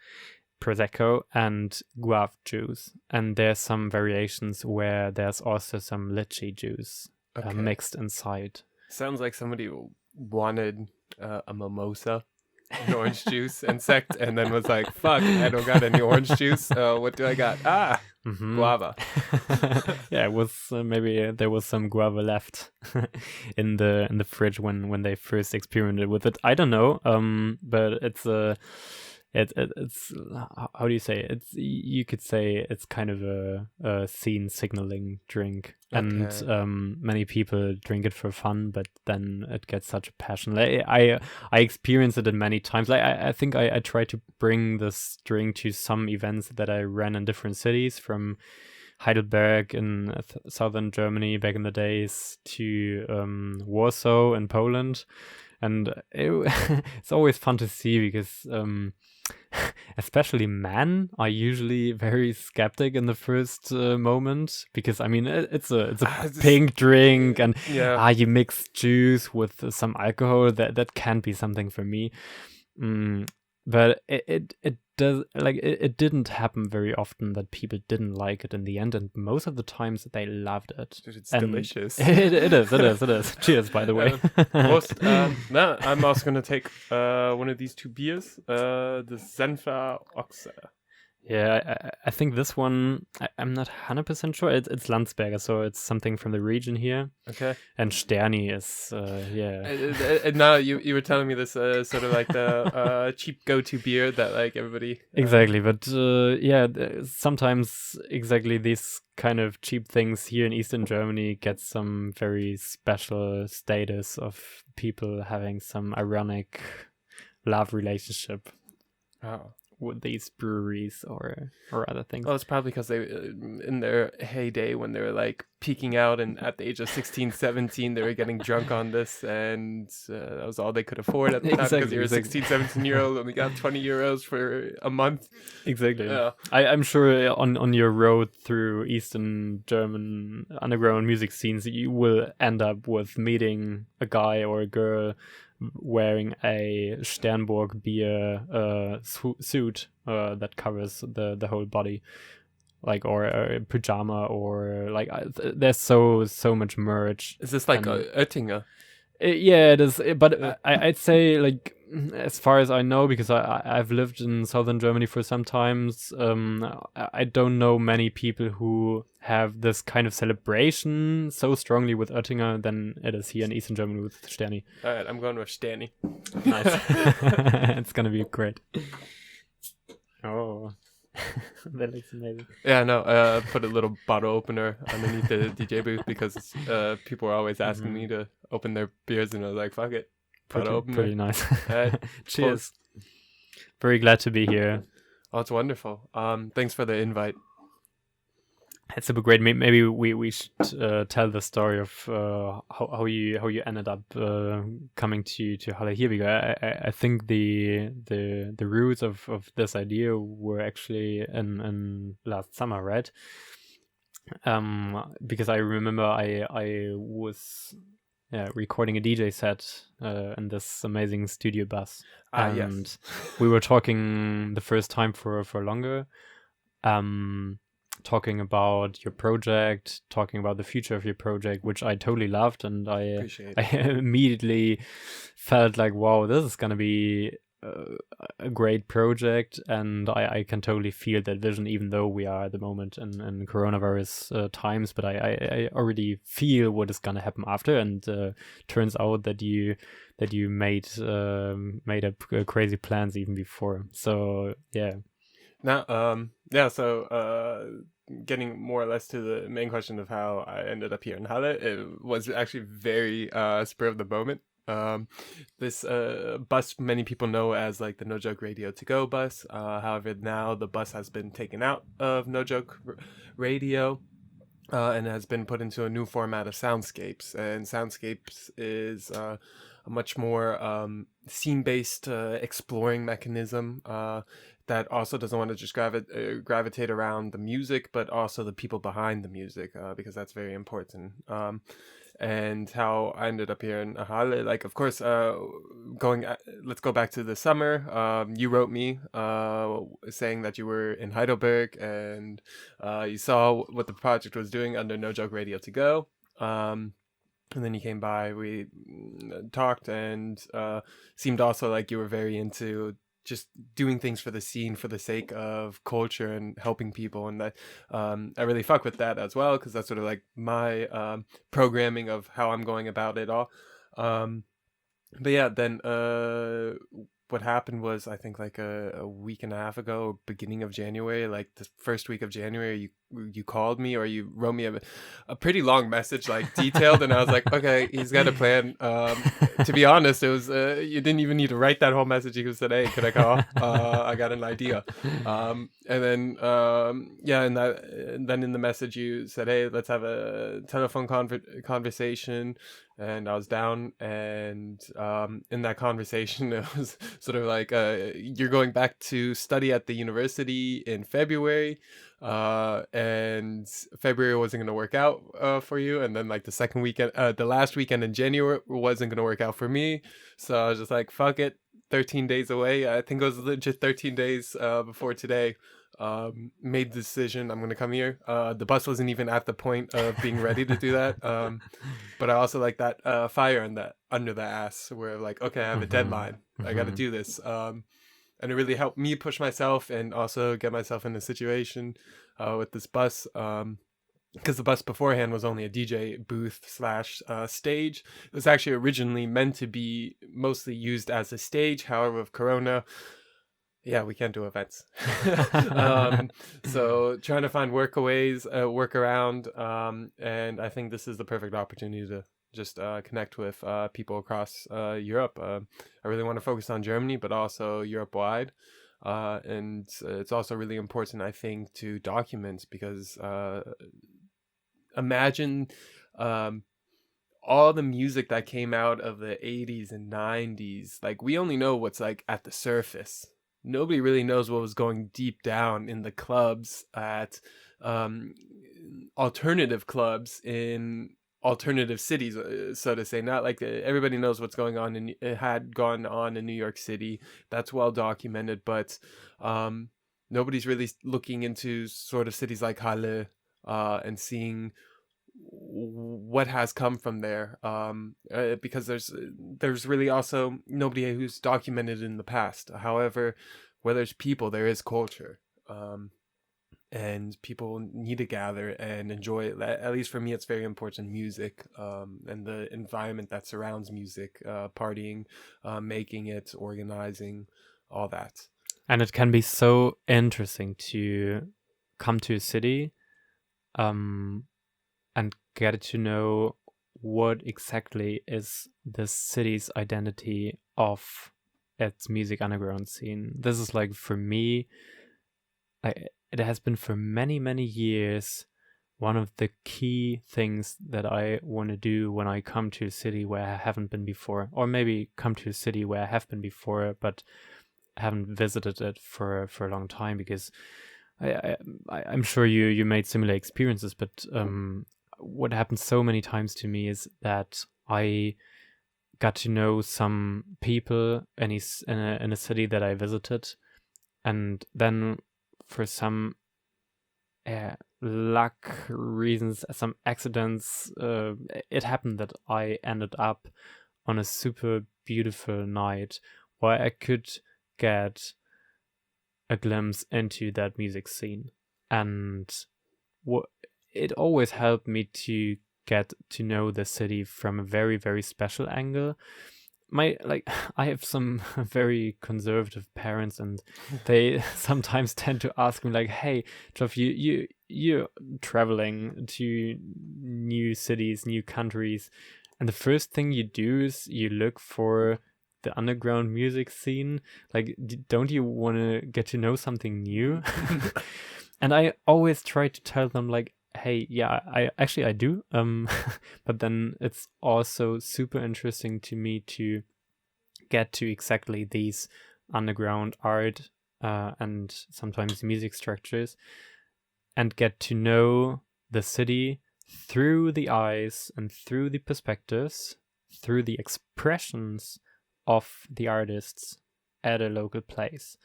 prosecco and guava juice, and there's some variations where there's also some lychee juice mixed inside. Sounds like somebody wanted a mimosa, an orange juice and sekt, and then was like, fuck, I don't got any orange juice, what do I got? Guava. Yeah, it was maybe there was some guava left in the fridge when they first experimented with it. I don't know, but it's it's how do you say it? You could say it's kind of a scene signaling drink, and many people drink it for fun, but then it gets such a passion. Like, I experienced it in many times. Like I think I tried to bring this drink to some events that I ran in different cities, from Heidelberg in southern Germany back in the days to Warsaw in Poland, and it's always fun to see, because especially men are usually very skeptic in the first moment, because I mean it's a pink drink, and you mix juice with some alcohol, that can't be something for me. but it does, like, it didn't happen very often that people didn't like it in the end, and most of the times they loved it. Dude, it's And delicious. it is. Cheers, by the way. No, I'm also gonna take one of these 2 beers, the Senfa Ochse. Yeah, I think this one, I'm not 100% sure. It's Landsberger, so it's something from the region here. Okay. And Sterni is, yeah. And now you were telling me this sort of like the cheap go-to beer that like everybody. Exactly, but yeah, sometimes exactly these kind of cheap things here in Eastern Germany get some very special status of people having some ironic love relationship with these breweries or other things. Well, it's probably because they, in their heyday, when they were like peaking out and at the age of 16, 17, they were getting drunk on this, and that was all they could afford at the time, because you were a 16, 17-year-old and we got 20 euros for a month. Exactly. Yeah. I'm sure on your road through Eastern German underground music scenes, you will end up with meeting a guy or a girl wearing a Sternburg beer suit that covers the whole body, like, or a pajama, or like there's so much merch. Is this like Oettinger? Yeah, it is, but I'd say, like, as far as I know, because I've lived in southern Germany for some times, I don't know many people who have this kind of celebration so strongly with Oettinger than it is here in Eastern Germany with Sterni. All right, I'm going with Sterni. Nice. It's gonna be great. Oh. That looks amazing. Yeah, no, put a little bottle opener underneath the DJ booth, because people are always asking me to open their beers, and I was like, fuck it. Pretty nice. Cheers. Cheers. Very glad to be here. Oh, it's wonderful. Thanks for the invite. It's super great. Maybe we should tell the story of how you ended up coming to Halle here, because I think the roots of this idea were actually in last summer, right? Because I remember I was recording a DJ set in this amazing studio bus, and yes. We were talking the first time for longer. Talking about your project, talking about the future of your project, which I totally loved, and I immediately felt like, wow, this is gonna be a great project, and I can totally feel that vision, even though we are at the moment in coronavirus times. But I already feel what is gonna happen after, and turns out that you made up crazy plans even before. So yeah. Now, so getting more or less to the main question of how I ended up here in Halle, it was actually very spur of the moment. This bus many people know as like the No Joke Radio to Go bus. However, now the bus has been taken out of No Joke Radio and has been put into a new format of Soundscapes. And Soundscapes is a much more scene-based exploring mechanism that also doesn't want to just gravitate around the music, but also the people behind the music, because that's very important. And how I ended up here in Halle, like, of course, let's go back to the summer. You wrote me saying that you were in Heidelberg, and you saw what the project was doing under No Joke Radio to Go. And then you came by, we talked, and seemed also like you were very into just doing things for the scene for the sake of culture and helping people, and that I really fuck with that as well, because that's sort of like my programming of how I'm going about it all. But yeah, then what happened was, I think like a week and a half ago, beginning of January, like the first week of January, you called me, or you wrote me a pretty long message, like detailed, and I was like, okay, he's got a plan. To be honest, it was you didn't even need to write that whole message. You could said, hey, could I call? I got an idea. And then and then in the message you said, hey, let's have a telephone conversation. And I was down, and in that conversation, it was sort of like, you're going back to study at the university in February, and February wasn't going to work out for you, and then like the last weekend in January wasn't going to work out for me, so I was just like, fuck it, 13 days away. I think it was legit 13 days before today. Made the decision I'm gonna come here. The bus wasn't even at the point of being ready to do that. But I also like that fire in that under the ass, where like, okay, I have a deadline. I got to do this. And it really helped me push myself and also get myself in a situation with this bus. Because the bus beforehand was only a DJ booth slash stage. It was actually originally meant to be mostly used as a stage. However, with Corona, yeah, we can't do events. So trying to find workaround. And I think this is the perfect opportunity to just connect with people across Europe. I really want to focus on Germany, but also Europe-wide. And it's also really important, I think, to document, because imagine all the music that came out of the 80s and 90s. Like, we only know what's like at the surface. Nobody really knows what was going deep down in the clubs at alternative clubs in alternative cities, so to say. Not like everybody knows what's going on, and it had gone on in New York City. That's well documented, but nobody's really looking into sort of cities like Halle and seeing what has come from there, because there's really also nobody who's documented in the past. However, where there's people, there is culture, and people need to gather and enjoy it. At least for me, it's very important. Music, and the environment that surrounds music, partying, making it, organizing, all that. And it can be so interesting to come to a city and get to know what exactly is the city's identity of its music underground scene. This is like, for me, it has been for many, many years one of the key things that I want to do when I come to a city where I haven't been before, or maybe come to a city where I have been before, but haven't visited it for a long time, because I'm sure you made similar experiences, but what happened so many times to me is that I got to know some people in a city that I visited, and then for some luck reasons, some accidents, it happened that I ended up on a super beautiful night where I could get a glimpse into that music scene, and it always helped me to get to know the city from a very, very special angle. I have some very conservative parents, and they sometimes tend to ask me like, "Hey, Joff, you're traveling to new cities, new countries, and the first thing you do is you look for the underground music scene. Like, don't you want to get to know something new?" And I always try to tell them like, hey, yeah, I do. But then it's also super interesting to me to get to exactly these underground art and sometimes music structures, and get to know the city through the eyes and through the perspectives, through the expressions of the artists at a local place.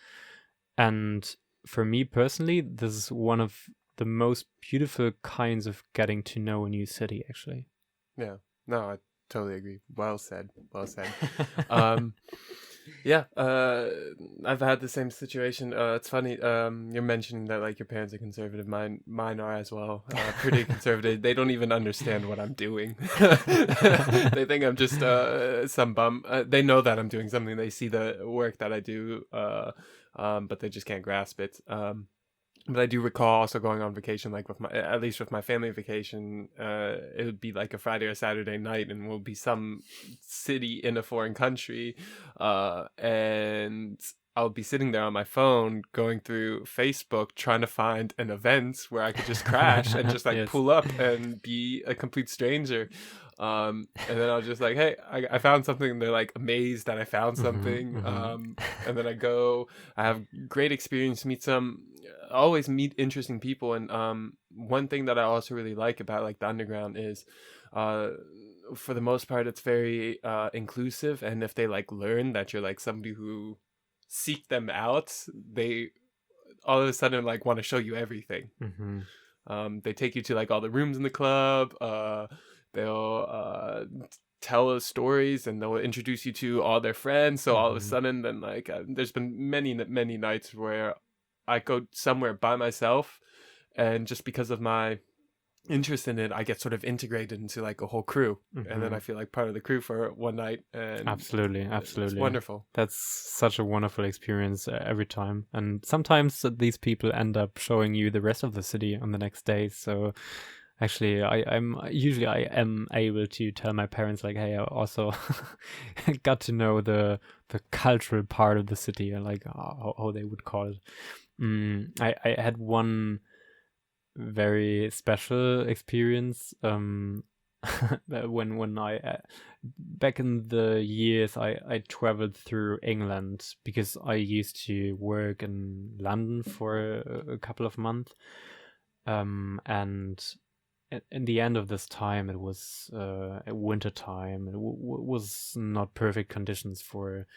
And for me personally, this is one of the most beautiful kinds of getting to know a new city, actually. Yeah, no, I totally agree. Well said. Yeah, I've had the same situation. It's funny, you're mentioning that like your parents are conservative. Mine are as well. Pretty conservative. They don't even understand what I'm doing. They think I'm just some bum. They know that I'm doing something. They see the work that I do, but they just can't grasp it. But I do recall also going on vacation, like at least with my family vacation, it would be like a Friday or Saturday night, and we'll be some city in a foreign country, and I'll be sitting there on my phone going through Facebook trying to find an event where I could just crash and just like Yes. pull up and be a complete stranger. And then I was just like, hey, I found something. And they're like amazed that I found something. And then I have great experience, always meet interesting people. And one thing that I also really like about like the underground is for the most part, it's very inclusive, and if they like learn that you're like somebody who seek them out, they all of a sudden like want to show you everything. They take you to like all the rooms in the club. They'll tell us stories, and they'll introduce you to all their friends. So all of a sudden, then like there's been many nights where I go somewhere by myself, and just because of my interest in it, I get sort of integrated into like a whole crew, and then I feel like part of the crew for one night. And absolutely it's wonderful. That's such a wonderful experience every time, and sometimes these people end up showing you the rest of the city on the next day. So actually, I am able to tell my parents like, hey, I also got to know the cultural part of the city, and like how they would call it. I had one very special experience when I back in the years I traveled through England, because I used to work in London for a couple of months, and in the end of this time it was winter time. It was not perfect conditions for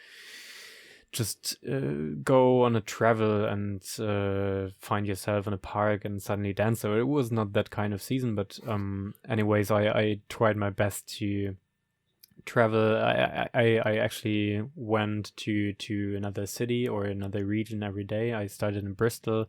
just go on a travel and find yourself in a park and suddenly dance. So it was not that kind of season, but anyways, I tried my best to travel. I actually went to another city or another region every day. I started in Bristol.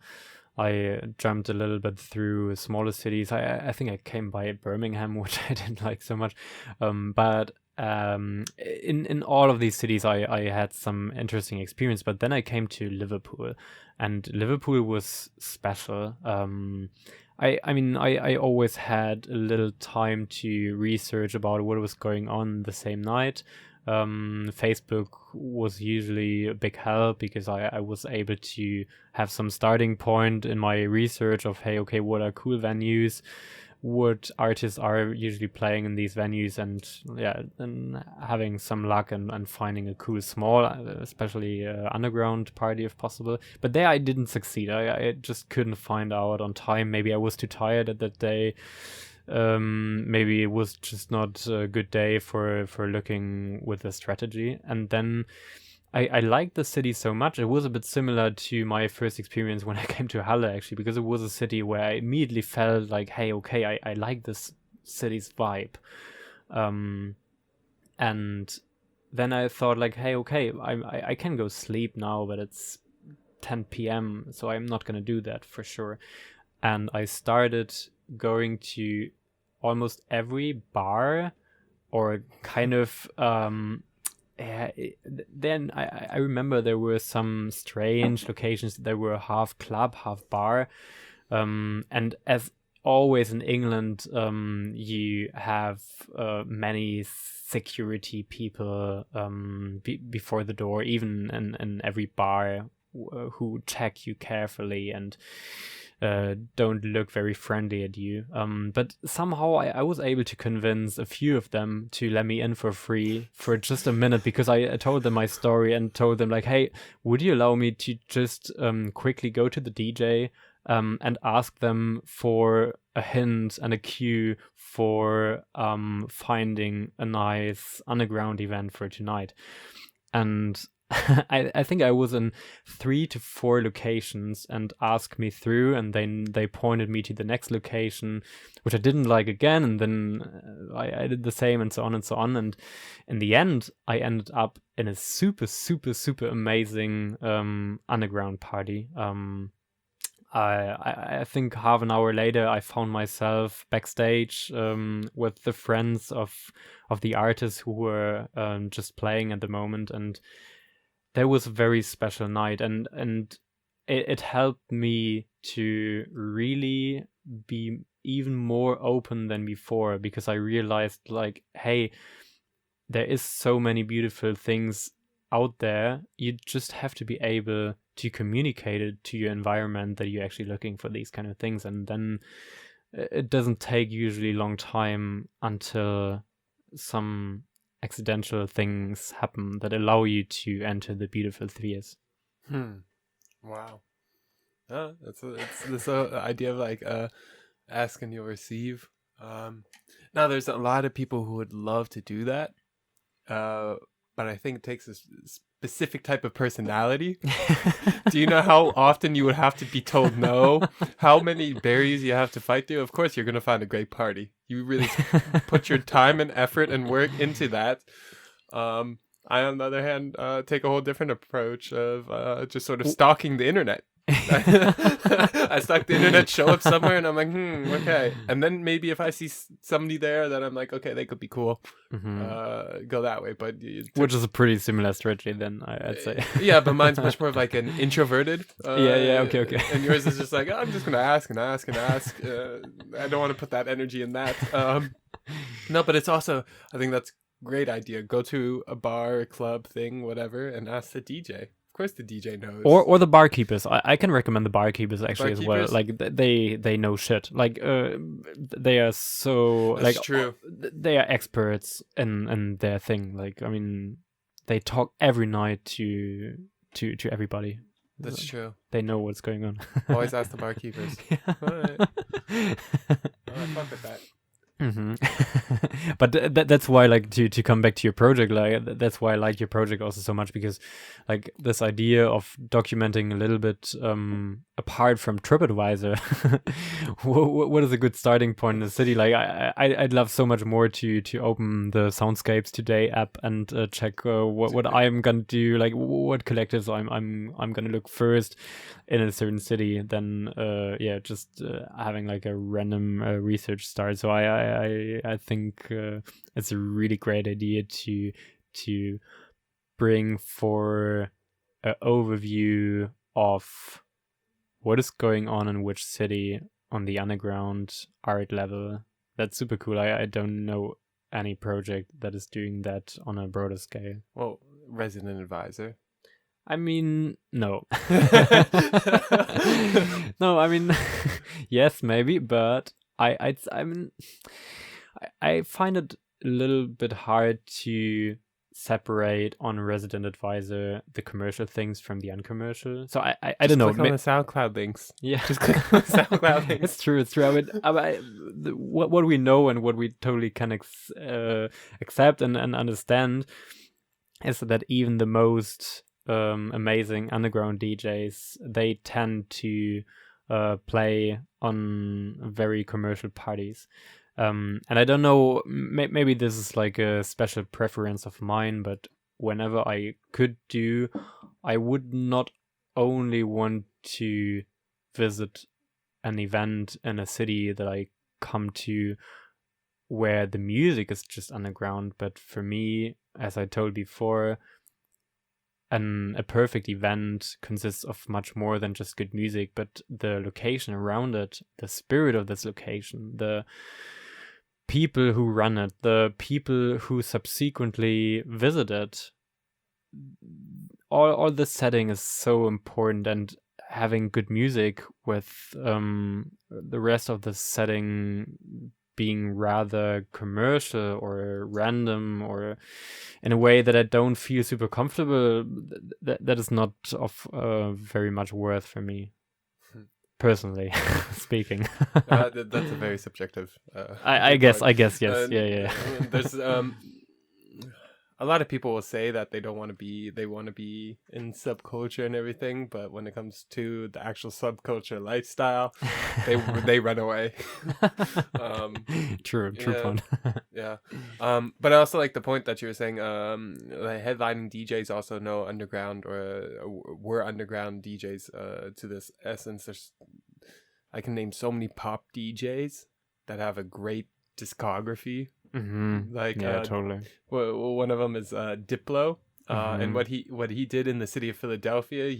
I jumped a little bit through smaller cities. I think I came by Birmingham, which I didn't like so much, but in all of these cities I had some interesting experience. But then I came to Liverpool, and Liverpool was special. I mean I always had a little time to research about what was going on the same night. Facebook was usually a big help, because I was able to have some starting point in my research of, hey, okay, what are cool venues, what artists are usually playing in these venues, and having some luck and finding a cool small, especially underground party if possible. But there I didn't succeed. I just couldn't find out on time. Maybe I was too tired at that day. Maybe it was just not a good day for looking with a strategy. And then I liked the city so much. It was a bit similar to my first experience when I came to Halle, actually, because it was a city where I immediately felt like, hey, okay, I like this city's vibe. And then I thought like, hey, okay, I can go sleep now, but it's 10 p.m, so I'm not going to do that for sure. And I started going to almost every bar, or kind of then I remember there were some strange locations that were half club, half bar, and as always in England, you have many security people before the door, even in every bar, who check you carefully and don't look very friendly at you. But somehow I was able to convince a few of them to let me in for free for just a minute, because I told them my story and told them like, hey, would you allow me to just quickly go to the DJ and ask them for a hint and a cue for finding a nice underground event for tonight. And I think I was in 3 to 4 locations and asked me through, and then they pointed me to the next location, which I didn't like again, and then I did the same, and so on and so on. And in the end, I ended up in a super, super, super amazing underground party. I think half an hour later, I found myself backstage with the friends of the artists who were just playing at the moment, and that was a very special night, and it helped me to really be even more open than before, because I realized like, hey, there is so many beautiful things out there. You just have to be able to communicate it to your environment that you're actually looking for these kind of things, and then it doesn't take usually a long time until some accidental things happen that allow you to enter the beautiful spheres. Wow. It's this idea of like ask and you'll receive. Now, there's a lot of people who would love to do that, but I think it takes a specific type of personality. Do you know how often you would have to be told no? How many barriers you have to fight through? Of course, you're going to find a great party. You really put your time and effort and work into that. I, on the other hand, take a whole different approach of just sort of stalking the internet. I stalk the internet, show up somewhere, and I'm like, okay. And then maybe if I see somebody there, then I'm like, okay, they could be cool. Go that way. But which is a pretty similar strategy, then I'd say. Yeah, but mine's much more of like an introverted. Okay. And yours is just like, I'm just gonna ask and ask and ask. I don't want to put that energy in that. No, but it's also, I think that's a great idea. Go to a bar, a club thing, whatever, and ask the DJ. Of course, the DJ knows. Or the barkeepers. I can recommend the barkeepers actually as well. Barkeepers? Like they know shit. Like they are so That's like true. they are experts in their thing. Like I mean, they talk every night to everybody. That's true. They know what's going on. Always ask the barkeepers. All right. I fuck with that. But that's why, like, to come back to your project, like that's why I like your project also so much, because like this idea of documenting a little bit apart from TripAdvisor, what is a good starting point in the city? Like I'd love so much more to open the Soundscapes Today app and check what I'm gonna do, like what collectives I'm gonna look first in a certain city, then just having like a random research start. So I think it's a really great idea to bring for an overview of what is going on in which city on the underground art level. That's super cool. I don't know any project that is doing that on a broader scale. Well, resident advisor. I mean, no. No, I mean, yes, maybe, but I find it a little bit hard to separate on resident advisor the commercial things from the uncommercial. So I don't know. Click on the SoundCloud links. Yeah, just click on the SoundCloud links. It's true. What we know and what we totally can accept and understand is that even the most amazing underground DJs, they tend to play on very commercial parties. And I don't know, maybe this is like a special preference of mine, but whenever I could do, I would not only want to visit an event in a city that I come to where the music is just underground, but for me, as I told before, a perfect event consists of much more than just good music, but the location around it, the spirit of this location, the people who run it, the people who subsequently visit it, all the setting is so important, and having good music with the rest of the setting being rather commercial or random or in a way that I don't feel super comfortable, that is not of very much worth for me. Personally speaking. That's a very subjective I guess yes. Yeah. There's a lot of people will say that they want to be in subculture and everything, but when it comes to the actual subculture lifestyle, they run away. True point. Yeah. But I also like the point that you were saying, the headlining DJs also know underground or were underground DJs to this essence. I can name so many pop DJs that have a great discography. Like totally. Well, one of them is Diplo, and what he did in the city of Philadelphia.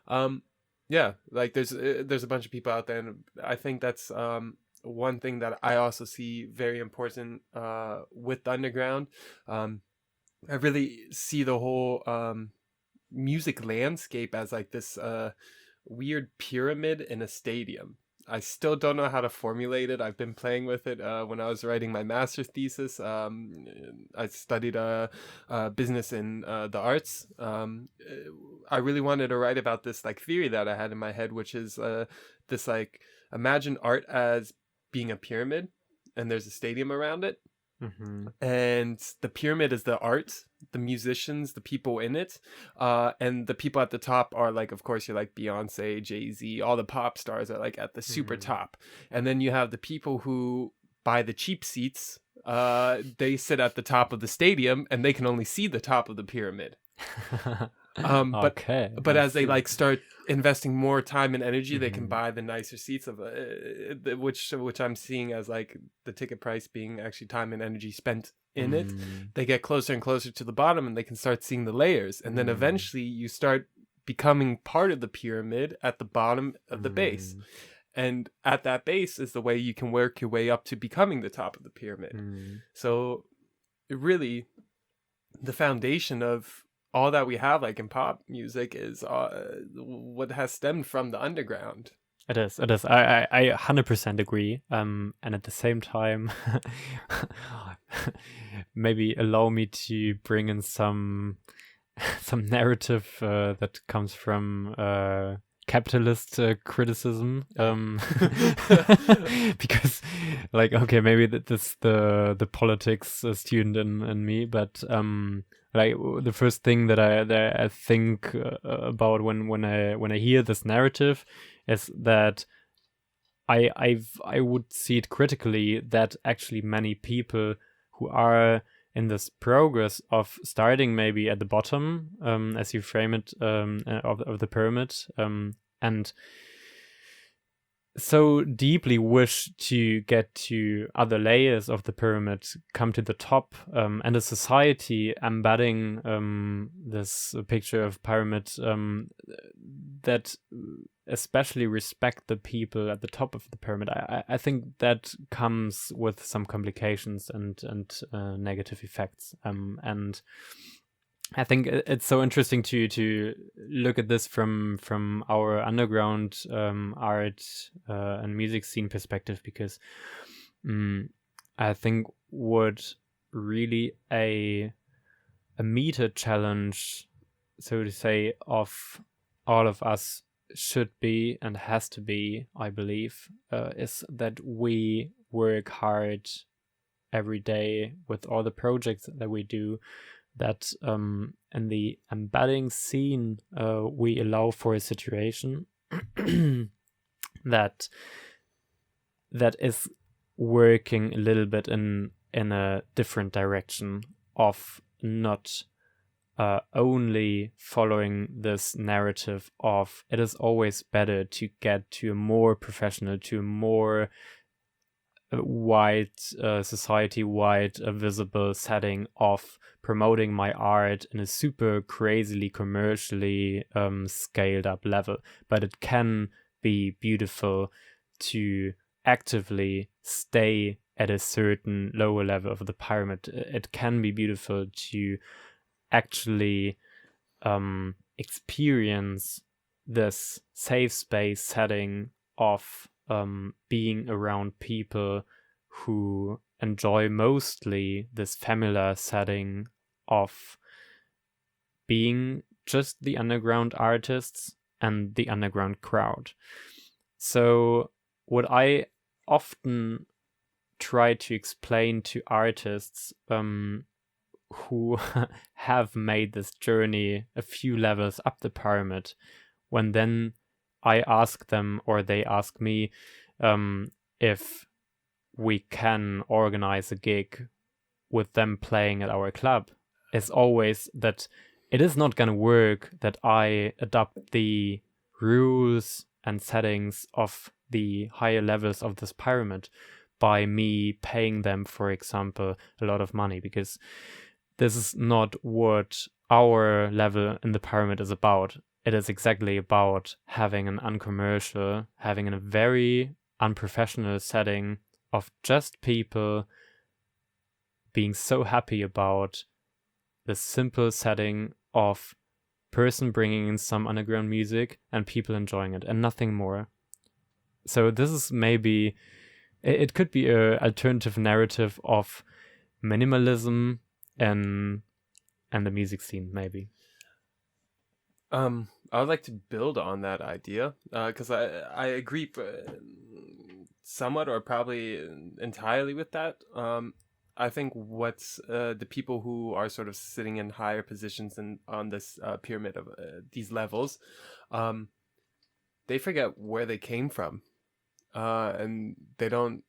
Like there's a bunch of people out there, and I think that's one thing that I also see very important with the underground. I really see the whole music landscape as like this weird pyramid in a stadium. I still don't know how to formulate it. I've been playing with it when I was writing my master's thesis. I studied business in the arts. I really wanted to write about this like theory that I had in my head, which is this like imagine art as being a pyramid, and there's a stadium around it. Mm-hmm. And the pyramid is the art, the musicians, the people in it, and the people at the top are like, of course, you're like Beyonce, Jay-Z, all the pop stars are like at the super top, and then you have the people who buy the cheap seats. They sit at the top of the stadium, and they can only see the top of the pyramid. Okay, but I as they see. like start investing more time and energy, they can Mhm. buy the nicer seats of which I'm seeing as like the ticket price being actually time and energy spent in it. Mm. They get closer and closer to the bottom, and they can start seeing the layers, and then eventually you start becoming part of the pyramid at the bottom of the base. And at that base is the way you can work your way up to becoming the top of the pyramid. So really, the foundation of all that we have, like in pop music, is what has stemmed from the underground. It is. It is. I 100% agree. And at the same time, maybe allow me to bring in some narrative that comes from capitalist criticism. Because, like, okay, maybe this the politics student in me, but like the first thing that I think about when I hear this narrative is that I would see it critically that actually many people who are in this progress of starting maybe at the bottom, as you frame it, of the pyramid, and so deeply wish to get to other layers of the pyramid, come to the top, and a society embedding this picture of pyramid that especially respect the people at the top of the pyramid. I think that comes with some complications and negative effects. And I think it's so interesting to look at this from our underground art and music scene perspective, because I think what really a meta challenge, so to say, of all of us should be and has to be, I believe, is that we work hard every day with all the projects that we do, that in the embedding scene we allow for a situation that is working a little bit in a different direction of not only following this narrative of it is always better to get to a more professional, to a more wide, society-wide, visible setting of promoting my art in a super crazily commercially scaled up level. But it can be beautiful to actively stay at a certain lower level of the pyramid. It can be beautiful to actually experience this safe space setting of being around people who enjoy mostly this familiar setting of being just the underground artists and the underground crowd. So what I often try to explain to artists who have made this journey a few levels up the pyramid, when then I ask them or they ask me if we can organize a gig with them playing at our club, is always that it is not going to work that I adopt the rules and settings of the higher levels of this pyramid by me paying them, for example, a lot of money, because this is not what our level in the pyramid is about. It is exactly about having an uncommercial, having a very unprofessional setting of just people being so happy about the simple setting of person bringing in some underground music and people enjoying it and nothing more. So this is maybe, it could be an alternative narrative of minimalism and the music scene, maybe. I would like to build on that idea because I agree somewhat or probably entirely with that. I think what's the people who are sort of sitting in higher positions on this pyramid of these levels, they forget where they came from. And they don't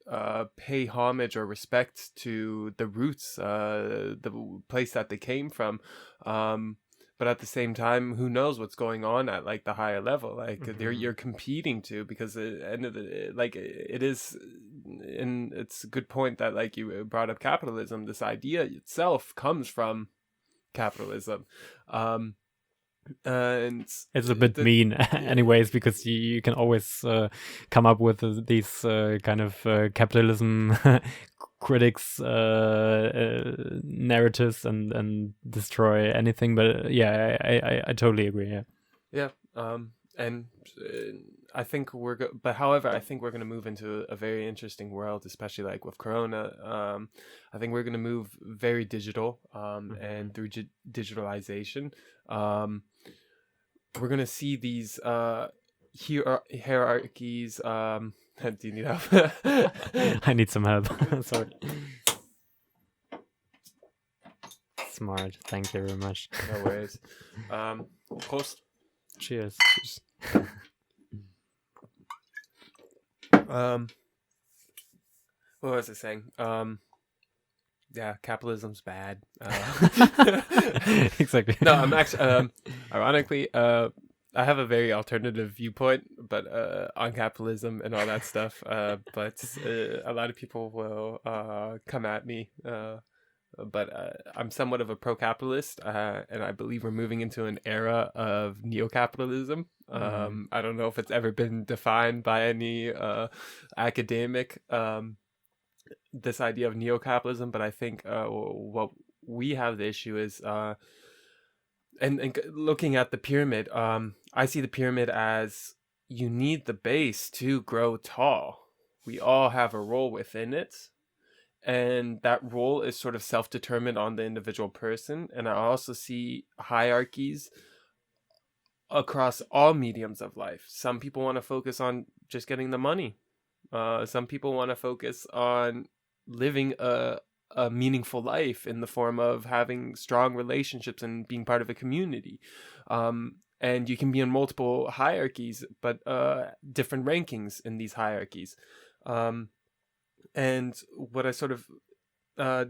pay homage or respect to the roots, the place that they came from. But at the same time, who knows what's going on at like the higher level? Like you're competing to, because at the end of the, like it is, and it's a good point that like you brought up capitalism. This idea itself comes from capitalism. And it's a bit mean anyways, because you can always come up with these kind of capitalism critics narratives and destroy anything, but I totally agree. And I think however, I think we're going to move into a very interesting world, especially like with Corona. I think we're going to move very digital, and through digitalization, we're going to see these hierarchies. Do you need help? I need some help. Sorry. Smart. Thank you very much. No worries. Prost. Cheers. What was I saying? Yeah, capitalism's bad. Exactly. No, I'm actually, ironically, I have a very alternative viewpoint, but on capitalism and all that stuff. But a lot of people will come at me. But I'm somewhat of a pro-capitalist, and I believe we're moving into an era of neo-capitalism. I don't know if it's ever been defined by any academic, this idea of neo-capitalism, but I think what we have the issue is, and looking at the pyramid, I see the pyramid as you need the base to grow tall. We all have a role within it. And that role is sort of self-determined on the individual person. And I also see hierarchies across all mediums of life. Some people want to focus on just getting the money. Some people want to focus on living a meaningful life in the form of having strong relationships and being part of a community. And you can be in multiple hierarchies, but different rankings in these hierarchies. And what I sort of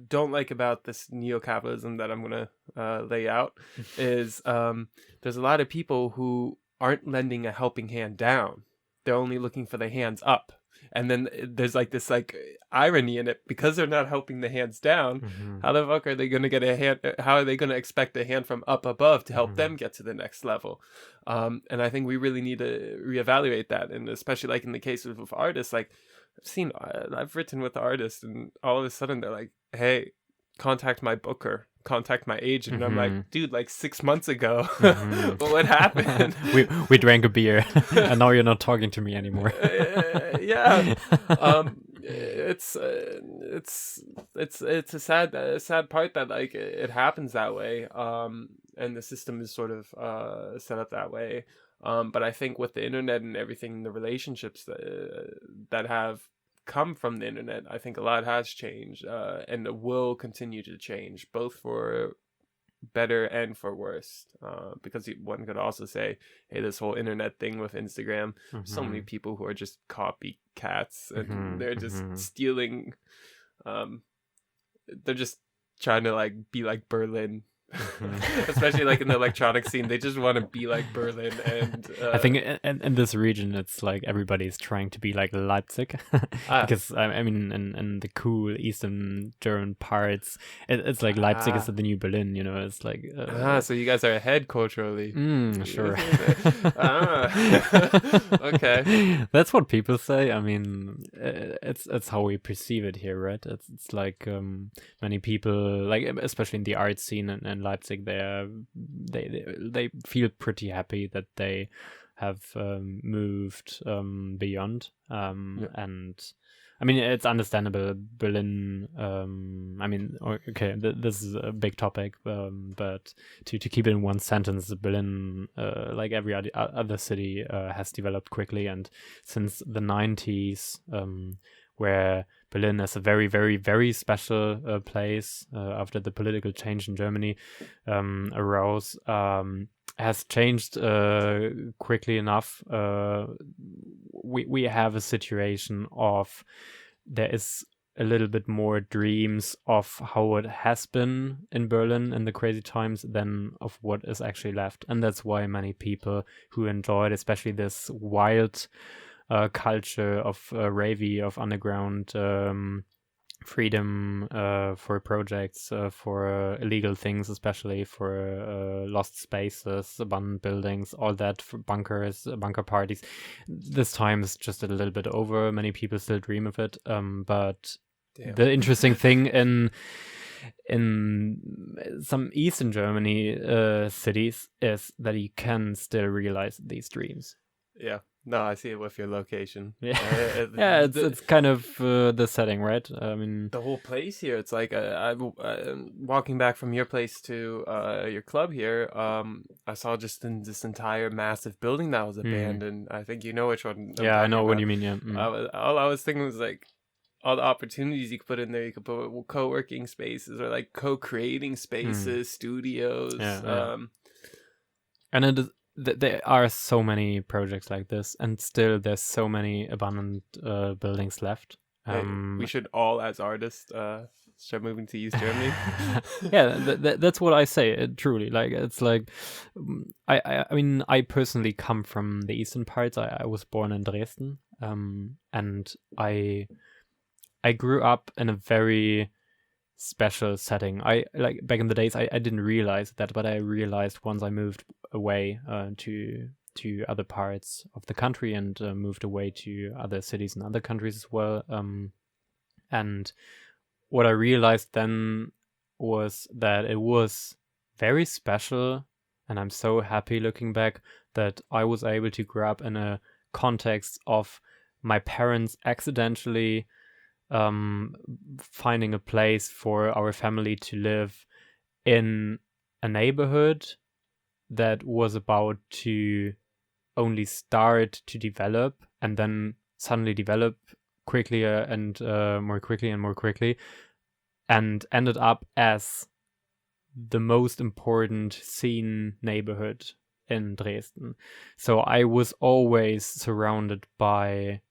don't like about this neo-capitalism that I'm going to lay out is there's a lot of people who aren't lending a helping hand down. They're only looking for the hands up. And then there's like this like irony in it, because they're not helping the hands down. How the fuck are they going to get a hand? How are they going to expect a hand from up above to help them get to the next level? And I think we really need to reevaluate that. And especially like in the case of artists, like I've written with artists, and all of a sudden they're like, hey, contact my booker, contact my agent. And I'm like, dude, like 6 months ago, what happened? we drank a beer and now you're not talking to me anymore. Yeah. It's a sad part that like it happens that way. And the system is sort of set up that way. But I think with the internet and everything, the relationships that have come from the internet, I think a lot has changed, and it will continue to change, both for better and for worse. Because one could also say, hey, this whole internet thing with Instagram, so many people who are just copycats, and they're just stealing. They're just trying to like be like Berlin. Especially like in the electronic scene, they just want to be like Berlin. And I think in this region it's like everybody's trying to be like Leipzig. Because I mean in the cool Eastern German parts it's like Leipzig is the new Berlin, you know. It's like so you guys are ahead culturally. Sure. Okay, that's what people say. I mean it's how we perceive it here, right? It's like many people, like especially in the art scene and Leipzig, they feel pretty happy that they have moved beyond, and I mean, it's understandable. Berlin. I mean, okay, this is a big topic, but to keep it in one sentence, Berlin, like every other city, has developed quickly, and since the 90s, where Berlin is a very, very, very special place after the political change in Germany arose. Has changed quickly enough. We have a situation of there is a little bit more dreams of how it has been in Berlin in the crazy times than of what is actually left, and that's why many people who enjoyed, especially this wild culture of ravey, of underground freedom for projects, for illegal things, especially for lost spaces, abandoned buildings, all that, for bunkers, bunker parties. This time is just a little bit over. Many people still dream of it, but Damn. the interesting thing in some Eastern Germany cities is that you can still realize these dreams. Yeah. No, I see it with your location. Yeah, yeah, it's kind of the setting, right? I mean, the whole place here. It's like walking back from your place to your club here. I saw just in this entire massive building that was abandoned. I think you know which one. I know what you mean. Yeah, all I was thinking was like all the opportunities you could put in there. You could put co-working spaces or like co-creating spaces, studios. And it is. There are so many projects like this, and still there's so many abandoned buildings left. We should all, as artists, start moving to East Germany. Yeah, that's what I say. Truly, like it's like, I mean, I personally come from the eastern parts. I was born in Dresden, and I grew up in a very special setting. I like back in the days I didn't realize that, but I realized once I moved away to other parts of the country and moved away to other cities and other countries as well. And what I realized then was that it was very special, and I'm so happy looking back that I was able to grow up in a context of my parents accidentally finding a place for our family to live in a neighborhood that was about to only start to develop and then suddenly develop quickly and more quickly and more quickly, and ended up as the most important scene neighborhood in Dresden. So I was always surrounded by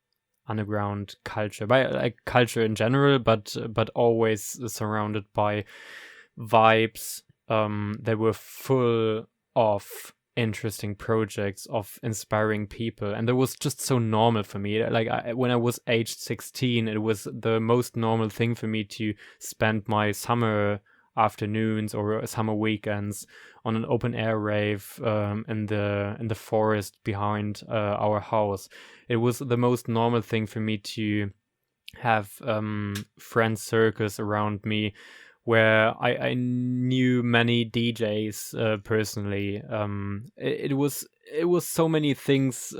underground culture, by like culture in general, but always surrounded by vibes that were full of interesting projects, of inspiring people, and it was just so normal for me. Like when I was aged 16, it was the most normal thing for me to spend my summer afternoons or summer weekends on an open air rave in the forest behind our house. It was the most normal thing for me to have friend circles around me where I knew many DJs personally. It was so many things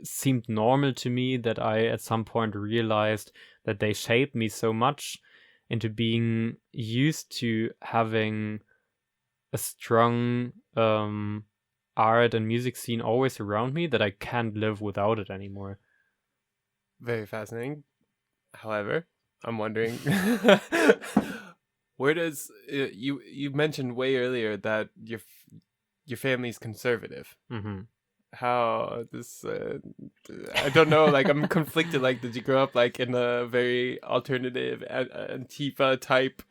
seemed normal to me that I at some point realized that they shaped me so much into being used to having a strong art and music scene always around me that I can't live without it anymore. Very fascinating. However, I'm wondering, where does you mentioned way earlier that your family's conservative. Mm-hmm. How this I don't know, like I'm conflicted. Like, did you grow up like in a very alternative Antifa type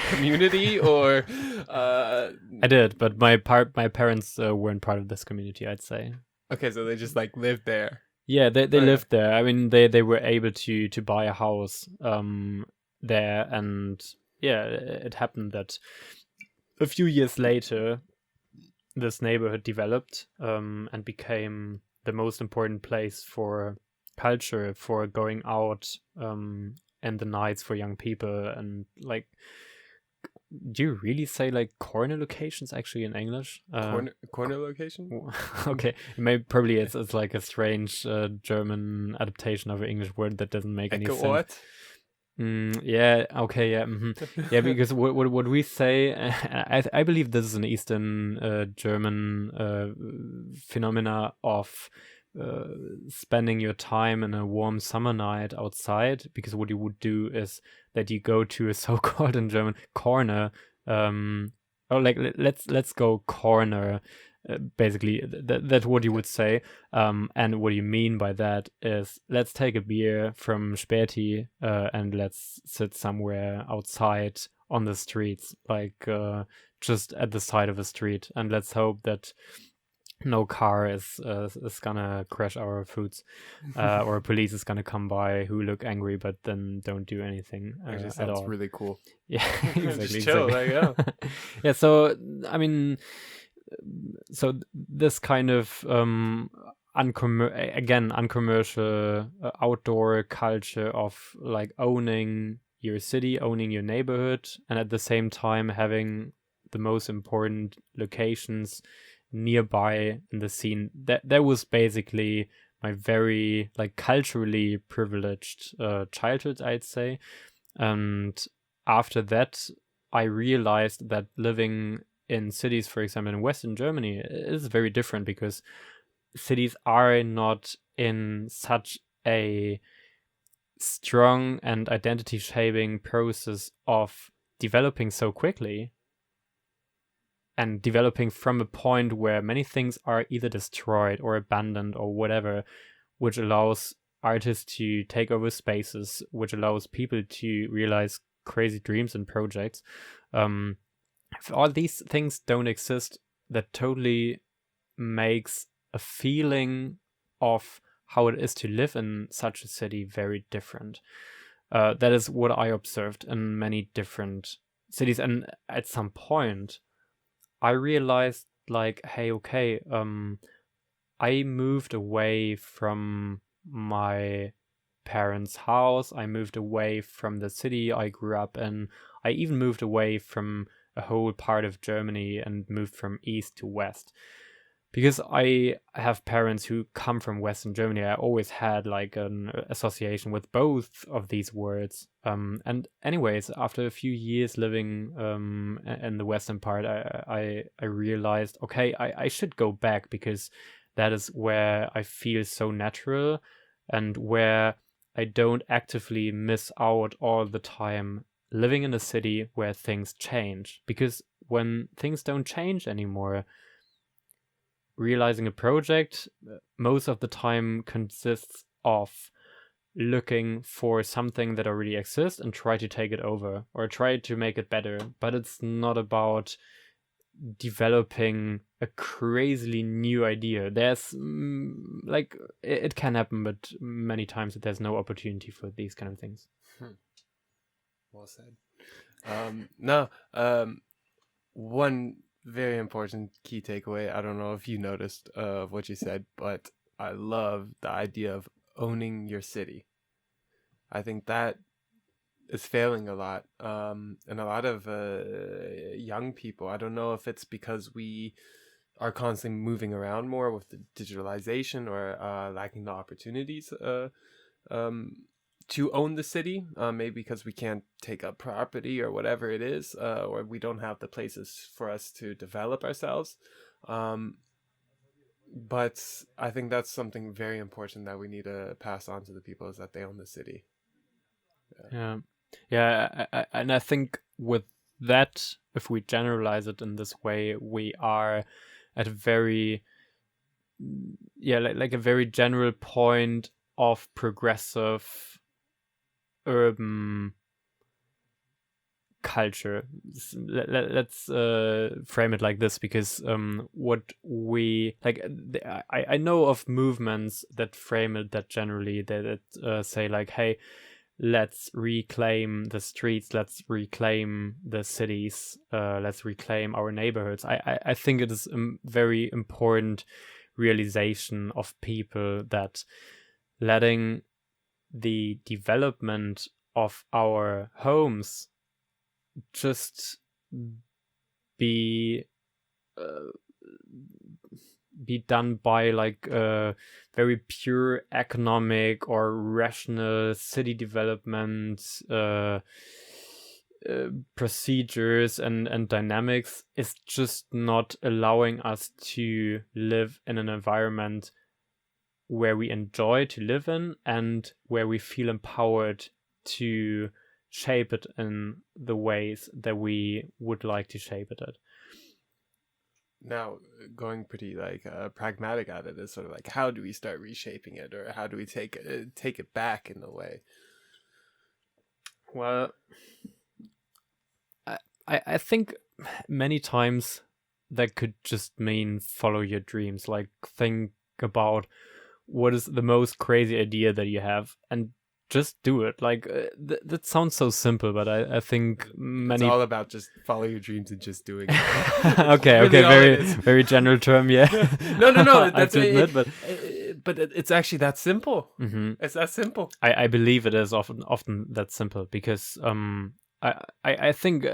community, or I did, but my parents weren't part of this community, I'd say. Okay, so they just like lived there. Yeah, they lived there. I mean, they were able to buy a house there, and yeah, it happened that a few years later this neighborhood developed and became the most important place for culture, for going out in the nights for young people, and like do you really say like corner locations actually in English? Corner location? Okay, probably it's like a strange German adaptation of an English word that doesn't make any sense. Ecke-Ort? Yeah. Okay. Yeah. Yeah. Because what we say, I believe this is an Eastern German phenomena of spending your time in a warm summer night outside. Because what you would do is that you go to a so-called in German corner. Like let's go corner. Basically, that's what you would say. And what you mean by that is let's take a beer from Späti and let's sit somewhere outside on the streets, like just at the side of a street, and let's hope that no car is gonna crash our foods, or a police is gonna come by who look angry but then don't do anything Actually, at sounds all. really cool. Yeah, exactly. Just chill, there you go. Yeah, so I mean, so this kind of uncommercial outdoor culture of like owning your city, owning your neighborhood, and at the same time having the most important locations nearby in the scene. That was basically my very like culturally privileged childhood, I'd say. And after that, I realized that living in cities, for example, in Western Germany, is very different because cities are not in such a strong and identity shaping process of developing so quickly and developing from a point where many things are either destroyed or abandoned or whatever, which allows artists to take over spaces, which allows people to realize crazy dreams and projects. If all these things don't exist, that totally makes a feeling of how it is to live in such a city very different. That is what I observed in many different cities. And at some point, I realized like, hey, okay, I moved away from my parents' house. I moved away from the city I grew up in. I even moved away from a whole part of Germany and moved from east to west. Because I have parents who come from Western Germany, I always had like an association with both of these words. And anyways, after a few years living in the Western part, I realized, okay, I should go back because that is where I feel so natural and where I don't actively miss out all the time living in a city where things change. Because when things don't change anymore, realizing a project most of the time consists of looking for something that already exists and try to take it over or try to make it better. But it's not about developing a crazily new idea. There's like it can happen, but many times there's no opportunity for these kind of things. Well said. One very important key takeaway, I don't know if you noticed of what you said, but I love the idea of owning your city. I think that is failing a lot, and a lot of young people. I don't know if it's because we are constantly moving around more with the digitalization or lacking the opportunities to own the city, maybe because we can't take up property or whatever it is, or we don't have the places for us to develop ourselves. But I think that's something very important that we need to pass on to the people, is that they own the city. And I think with that, if we generalize it in this way, we are at a very like a very general point of progressive urban culture. Let's frame it like this, because what we like, I know of movements that frame it that generally, that say like, hey, let's reclaim the streets, let's reclaim the cities, let's reclaim our neighborhoods. I think it is a very important realization of people that letting the development of our homes just be done by like very pure economic or rational city development procedures and dynamics is just not allowing us to live in an environment where we enjoy to live in and where we feel empowered to shape it in the ways that we would like to shape it at. Now, going pretty like pragmatic at it is sort of like, how do we start reshaping it, or how do we take it back in a way? Well, I think many times that could just mean follow your dreams. Like, think about what is the most crazy idea that you have and just do it. Like, that sounds so simple, but I think many... It's all about just follow your dreams and just doing it. Okay, really very general term, yeah. No, that's it, but it's actually that simple. Mm-hmm. It's that simple. I believe it is often that simple, because I think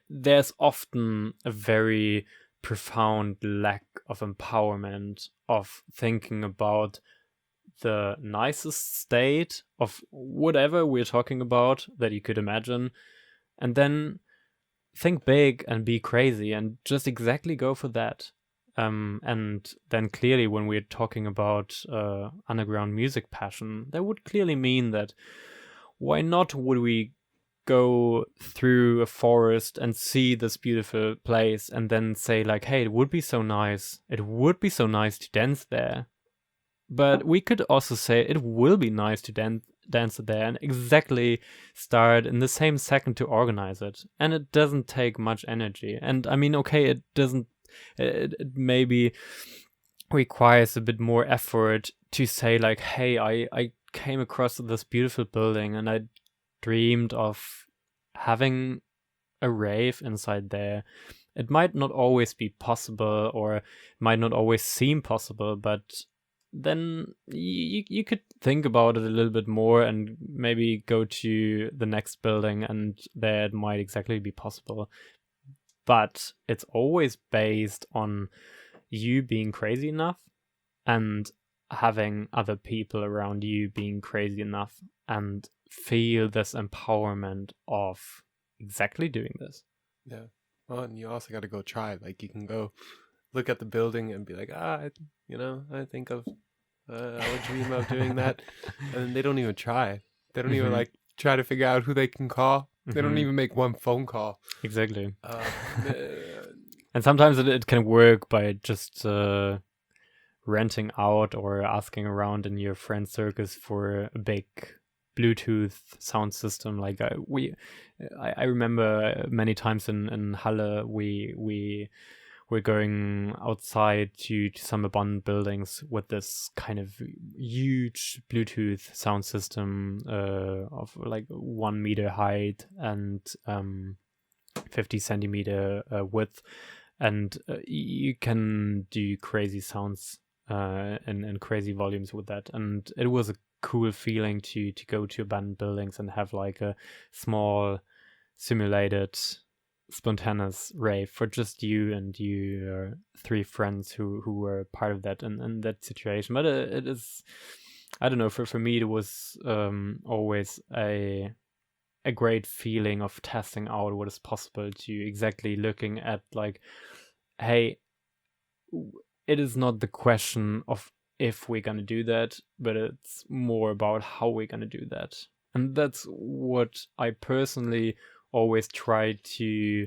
there's often a very profound lack of empowerment of thinking about the nicest state of whatever we're talking about that you could imagine, and then think big and be crazy and just exactly go for that. And then clearly when we're talking about underground music passion, that would clearly mean that why not would we go through a forest and see this beautiful place and then say like, hey, it would be so nice to dance there. But we could also say it will be nice to dance there and exactly start in the same second to organize it. And it doesn't take much energy. And I mean, okay, it maybe requires a bit more effort to say like, hey, I came across this beautiful building and I dreamed of having a rave inside there. It might not always be possible, or it might not always seem possible, but then you could think about it a little bit more and maybe go to the next building and there it might exactly be possible. But it's always based on you being crazy enough and having other people around you being crazy enough and feel this empowerment of exactly doing this. Yeah. Well, and you also got to go try. Like, you can go look at the building and be like, I think of I would dream of doing that. And they don't even try. They don't even like try to figure out who they can call. They don't even make one phone call. Exactly. And sometimes it can work by just renting out or asking around in your friend circles for a big Bluetooth sound system. Like I remember many times in Halle we were going outside to some abandoned buildings with this kind of huge Bluetooth sound system of like 1 meter height and 50 centimeter width, and you can do crazy sounds and crazy volumes with that. And it was a cool feeling to go to abandoned buildings and have like a small simulated spontaneous rave for just you and your 3 friends who were part of that in that situation. But it is, I don't know, for me it was always a great feeling of testing out what is possible, to exactly looking at like, hey, it is not the question of if we're gonna do that, but it's more about how we're gonna do that. And that's what I personally always try to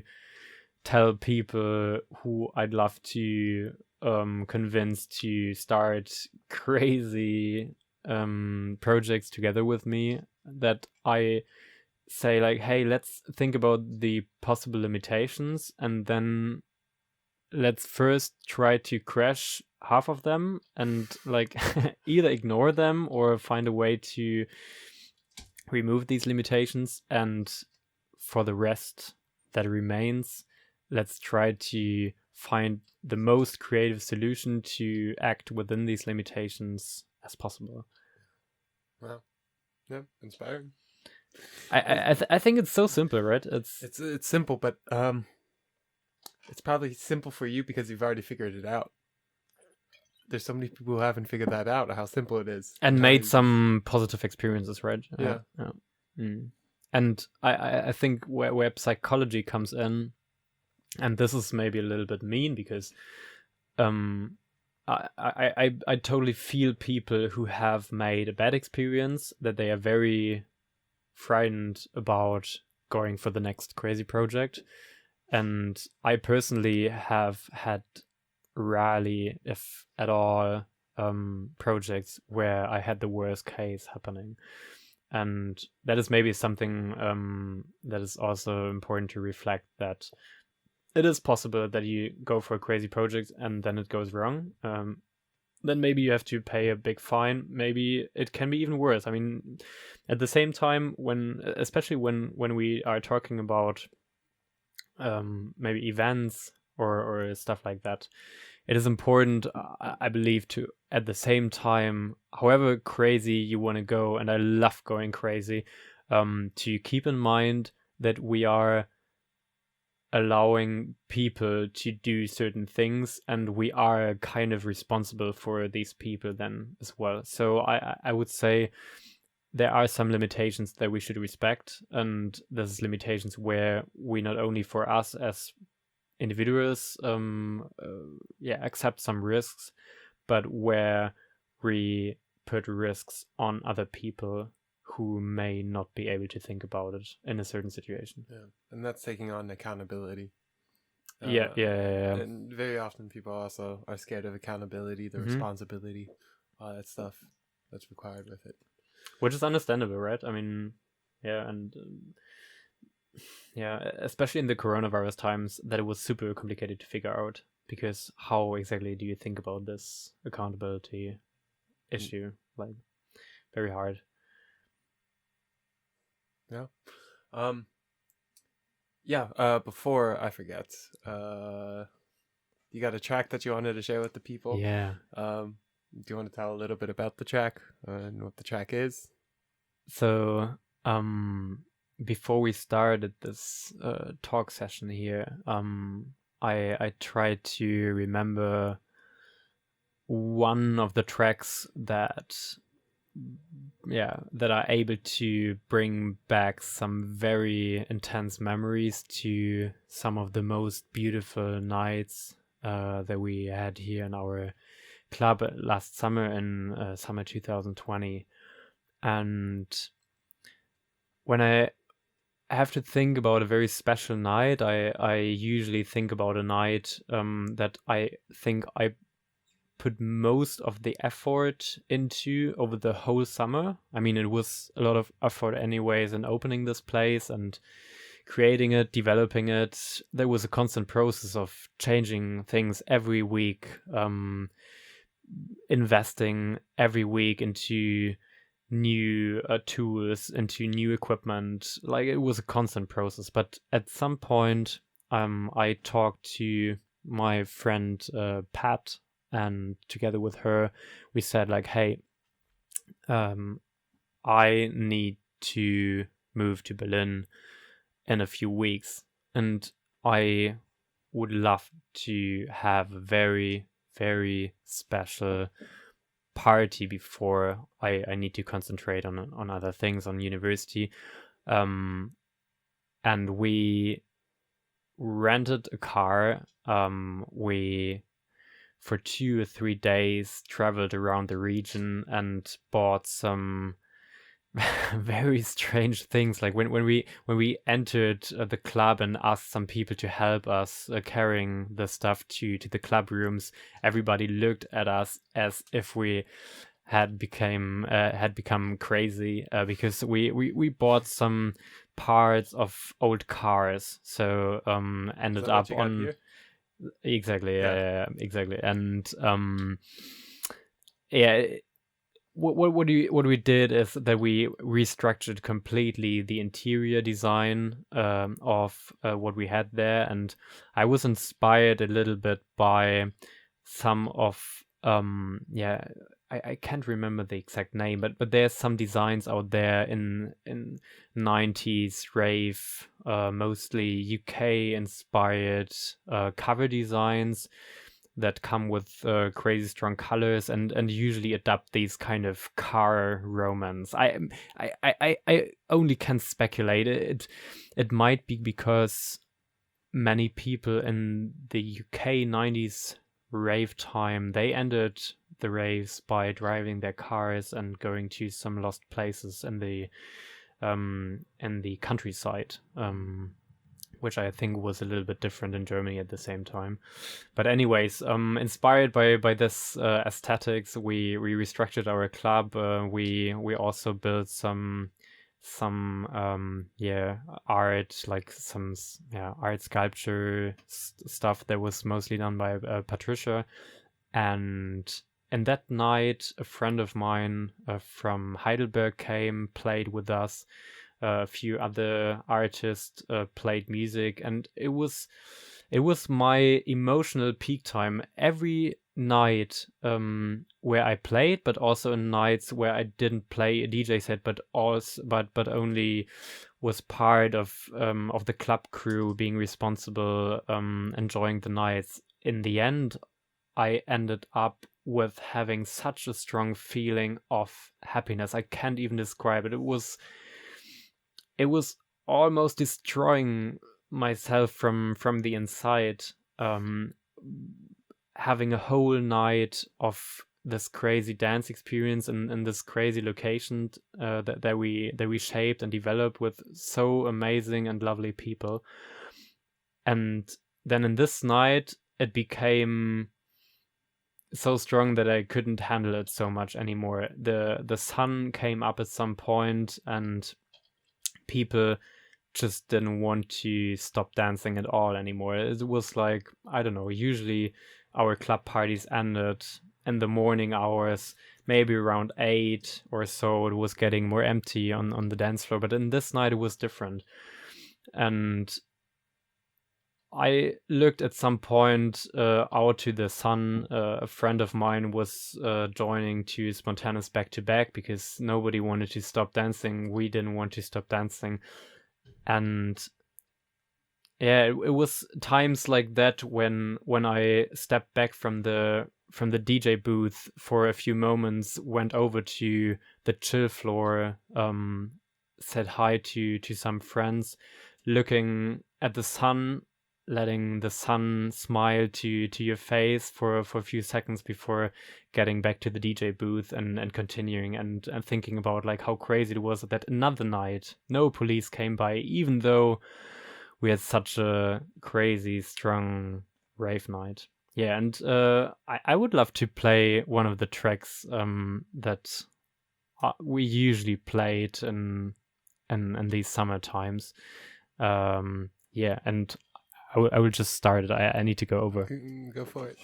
tell people who I'd love to convince to start crazy projects together with me, that I say like, hey, let's think about the possible limitations and then let's first try to crash half of them and like either ignore them or find a way to remove these limitations, and for the rest that remains, let's try to find the most creative solution to act within these limitations as possible. Wow. Yeah, inspiring. I think it's so simple, right? It's simple, but it's probably simple for you because you've already figured it out. There's so many people who haven't figured that out, how simple it is. And made some positive experiences, right? Yeah. And I think where psychology comes in, and this is maybe a little bit mean because I totally feel people who have made a bad experience, that they are very frightened about going for the next crazy project. And I personally have had rarely, if at all, projects where I had the worst case happening. And that is maybe something that is also important to reflect, that it is possible that you go for a crazy project and then it goes wrong. Then maybe you have to pay a big fine. Maybe it can be even worse. I mean, at the same time, especially when we are talking about maybe events or stuff like that, it is important, I believe, to at the same time, however crazy you want to go, and I love going crazy, to keep in mind that we are allowing people to do certain things, and we are kind of responsible for these people then as well. So I would say there are some limitations that we should respect, and there's limitations where we not only for us as individuals accept some risks, but where we put risks on other people who may not be able to think about it in a certain situation. Yeah, and that's taking on accountability. Yeah. And very often people also are scared of accountability, the responsibility, all that stuff that's required with it. Which is understandable, right? I mean, yeah, and especially in the coronavirus times, that it was super complicated to figure out, because how exactly do you think about this accountability issue? Like, very hard. Yeah. Before I forget, you got a track that you wanted to share with the people? Yeah. Do you want to tell a little bit about the track and what the track is? So, before we started this talk session here, I tried to remember one of the tracks that are able to bring back some very intense memories to some of the most beautiful nights that we had here in our club last summer, in summer 2020. And when I have to think about a very special night, I usually think about a night that I think I put most of the effort into over the whole summer. I mean, it was a lot of effort anyways in opening this place and creating it, developing it. There was a constant process of changing things every week, investing every week into new tools, into new equipment. Like, it was a constant process. But at some point, I talked to my friend Pat, and together with her, we said, like, hey, I need to move to Berlin in a few weeks, and I would love to have a very, very special party before I need to concentrate on other things, on university. And we rented a car. We, for 2 or 3 days, traveled around the region and bought some very strange things. Like when we entered the club and asked some people to help us carrying the stuff to the club rooms, everybody looked at us as if we had become crazy, because we bought some parts of old cars. So ended up on here? Exactly. Yeah, exactly. And what we did is that we restructured completely the interior design of what we had there, and I was inspired a little bit by some of I can't remember the exact name, but there's some designs out there in 90s rave, mostly UK inspired cover designs that come with crazy strong colors and usually adapt these kind of car romance. I only can speculate. It might be because many people in the UK 90s rave time, they ended the raves by driving their cars and going to some lost places in the countryside, which I think was a little bit different in Germany at the same time. But anyways, inspired by this aesthetics, we restructured our club. We also built some art, like some art sculpture stuff that was mostly done by Patricia. And that night a friend of mine from Heidelberg came, played with us. A few other artists played music, and it was my emotional peak time every night where I played, but also in nights where I didn't play a DJ set, but only was part of the club crew, being responsible, enjoying the nights. In the end, I ended up with having such a strong feeling of happiness. I can't even describe it. It was almost destroying myself from the inside, having a whole night of this crazy dance experience in this crazy location that we shaped and developed with so amazing and lovely people. And then in this night, it became so strong that I couldn't handle it so much anymore. The sun came up at some point, and people just didn't want to stop dancing at all anymore. It was like, I don't know, usually our club parties ended in the morning hours, maybe around 8 or so. It was getting more empty on the dance floor, but in this night it was different. And I looked at some point out to the sun. A friend of mine was joining to spontaneous back-to-back because nobody wanted to stop dancing. We didn't want to stop dancing. And yeah, it was times like that when I stepped back from the DJ booth for a few moments, went over to the chill floor, said hi to some friends, looking at the sun, letting the sun smile to your face for a few seconds before getting back to the DJ booth and continuing and thinking about like how crazy it was that another night no police came by, even though we had such a crazy strong rave night. Yeah, and I would love to play one of the tracks that we usually played in these summer times. Yeah, and I will just start it. I need to go over. Go for it.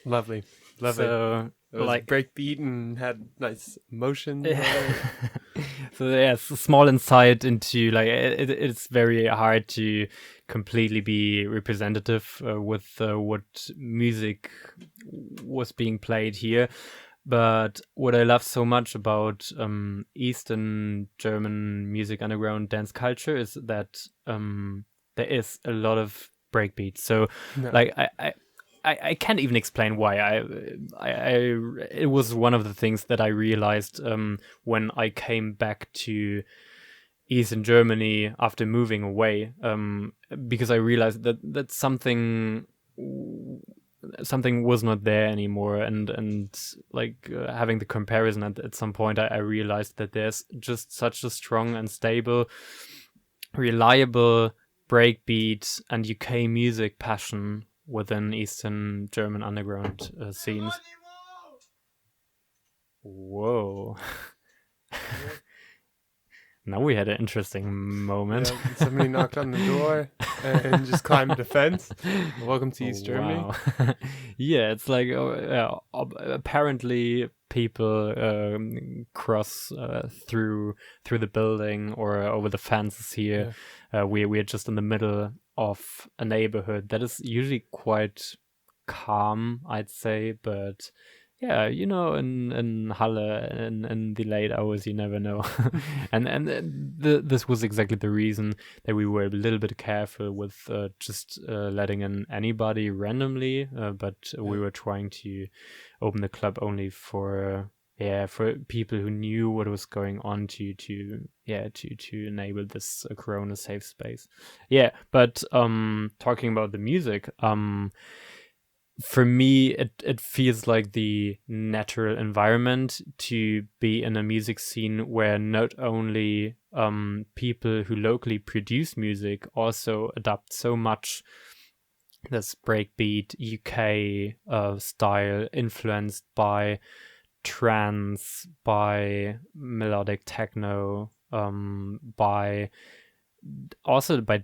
Lovely. So It was like breakbeat and had nice motion. on it. so yes, a small insight into like it's very hard to completely be representative with what music was being played here. But what I love so much about Eastern German music underground dance culture is that there is a lot of breakbeat. So No. like I can't even explain why. It was one of the things that I realized when I came back to Eastern Germany after moving away, because I realized that something was not there anymore, and like having the comparison at some point, I realized that there's just such a strong and stable, reliable breakbeat and UK music passion within Eastern German underground scenes. Whoa. Now we had an interesting moment. Yeah, somebody knocked on the door and just climbed the fence. Welcome to East Germany. Wow. Yeah, it's like apparently people cross through the building or over the fences here. Yeah. We're just in the middle of a neighborhood that is usually quite calm, I'd say, but yeah, you know, in Halle, in the late hours, you never know. This was exactly the reason that we were a little bit careful with just letting in anybody randomly, but we were trying to open the club only for people who knew what was going on to enable this Corona safe space. Yeah, but talking about the music, for me, it feels like the natural environment to be in a music scene where not only people who locally produce music also adopt so much this breakbeat UK style influenced by trance, by melodic techno, by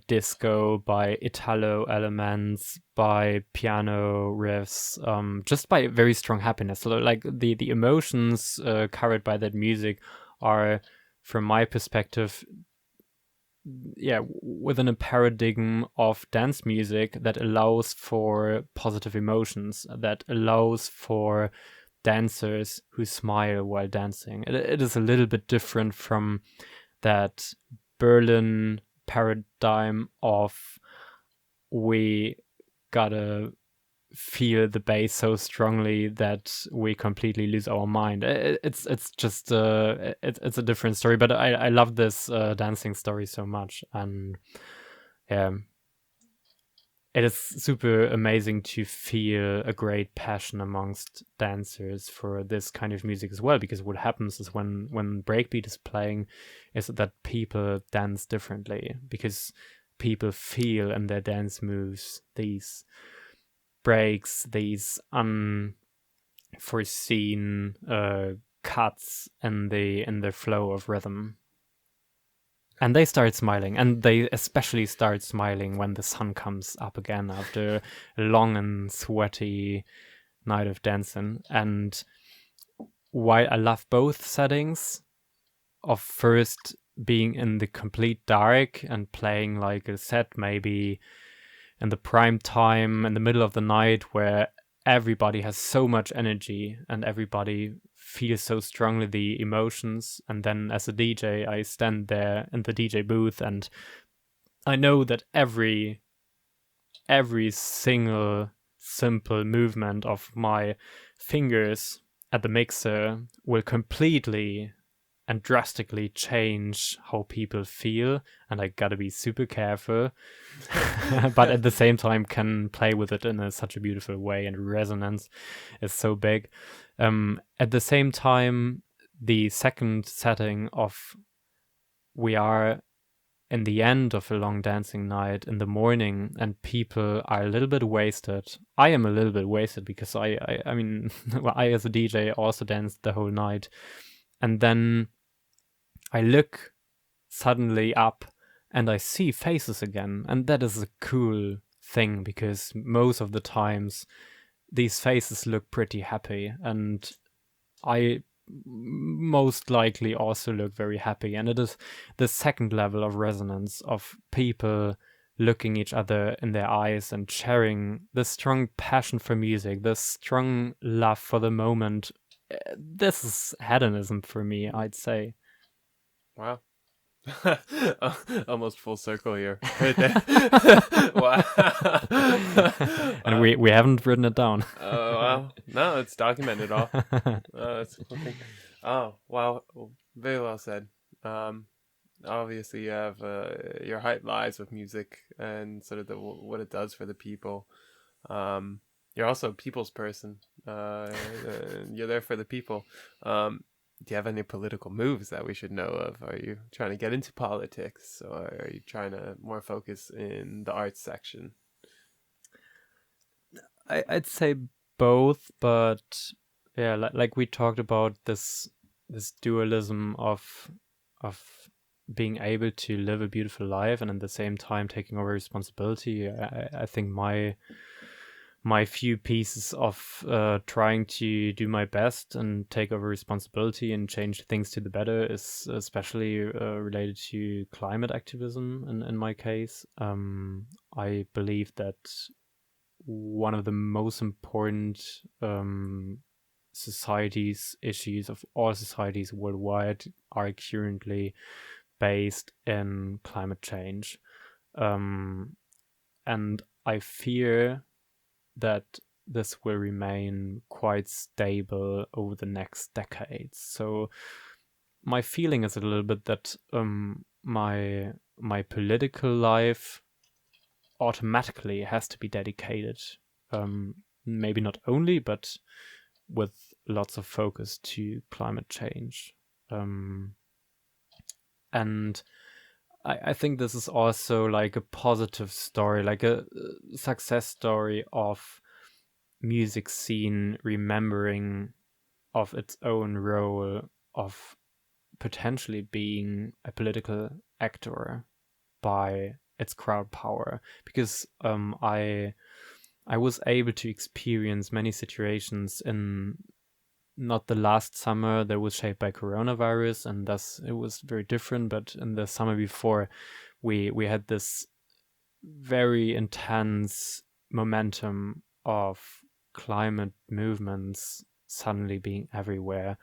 disco, by Italo elements, by piano riffs, just by very strong happiness. So like the emotions carried by that music are, from my perspective, within a paradigm of dance music that allows for positive emotions, that allows for dancers who smile while dancing. It is a little bit different from that Berlin paradigm of we gotta feel the bass so strongly that we completely lose our mind. It's just it's a different story, but I love this dancing story so much, and yeah, it is super amazing to feel a great passion amongst dancers for this kind of music as well, because what happens is when breakbeat is playing is that people dance differently, because people feel in their dance moves these breaks, these unforeseen cuts in the flow of rhythm. And they start smiling, and they especially start smiling when the sun comes up again after a long and sweaty night of dancing. And while I love both settings of first being in the complete dark and playing like a set maybe in the prime time in the middle of the night where everybody has so much energy and everybody feels so strongly the emotions, and then as a DJ I stand there in the DJ booth and I know that every single simple movement of my fingers at the mixer will completely and drastically change how people feel, and I gotta be super careful but at the same time can play with it in such a beautiful way, and resonance is so big. At the same time, the second setting of we are in the end of a long dancing night in the morning and people are a little bit wasted. I am a little bit wasted because I mean I as a DJ also danced the whole night, and then I look suddenly up and I see faces again, and that is a cool thing because most of the times these faces look pretty happy, and I most likely also look very happy. And it is the second level of resonance of people looking each other in their eyes and sharing this strong passion for music, this strong love for the moment. This is hedonism for me, I'd say. Wow. Almost full circle here. Right there. Wow. And we haven't written it down. Oh, well, no, it's documented all. It's something. Oh, wow. Very well said. Obviously, you have your heart lies with music and sort of what it does for the people. You're also a people's person. You're there for the people. Do you have any political moves that we should know of? Are you trying to get into politics, or are you trying to more focus in the arts section? I'd say both, but yeah, like we talked about this dualism of being able to live a beautiful life and at the same time taking over responsibility. I think my few pieces of trying to do my best and take over responsibility and change things to the better is especially related to climate activism in my case. I believe that one of the most important societies issues of all societies worldwide are currently based in climate change. And I fear that this will remain quite stable over the next decades. So my feeling is a little bit that my political life automatically has to be dedicated, maybe not only, but with lots of focus to climate change. And I think this is also like a positive story, like a success story of music scene remembering of its own role of potentially being a political actor by its crowd power, because I was able to experience many situations in not the last summer that was shaped by coronavirus, and thus it was very different, but in the summer before we had this very intense momentum of climate movements suddenly being everywhere,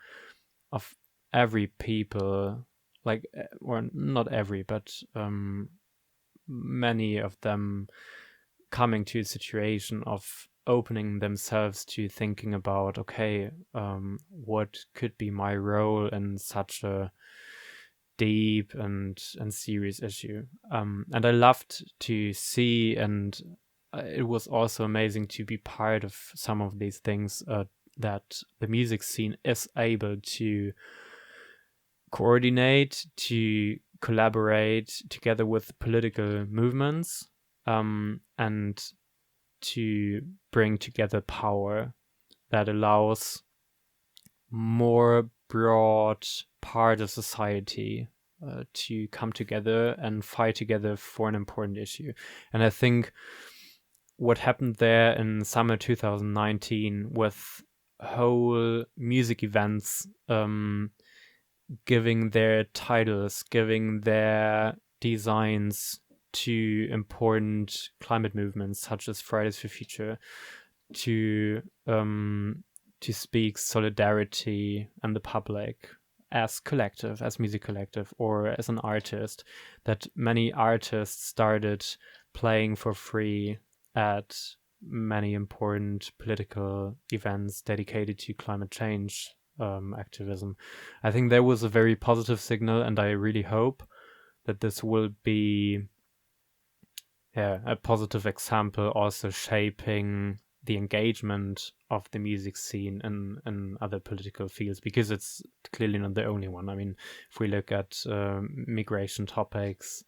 of every people, like, or not every, but many of them coming to a situation of opening themselves to thinking about, okay, what could be my role in such a deep and serious issue. And I loved to see, and it was also amazing to be part of some of these things, that the music scene is able to coordinate, to collaborate together with political movements, and to bring together power that allows more broad part of society to come together and fight together for an important issue. And I think what happened there in summer 2019 with whole music events giving their titles, giving their designs to important climate movements such as Fridays for Future, to speak solidarity and the public as collective, as music collective, or as an artist, that many artists started playing for free at many important political events dedicated to climate change activism. I think there was a very positive signal, and I really hope that this will be a positive example, also shaping the engagement of the music scene in other political fields, because it's clearly not the only one. I mean, if we look at migration topics,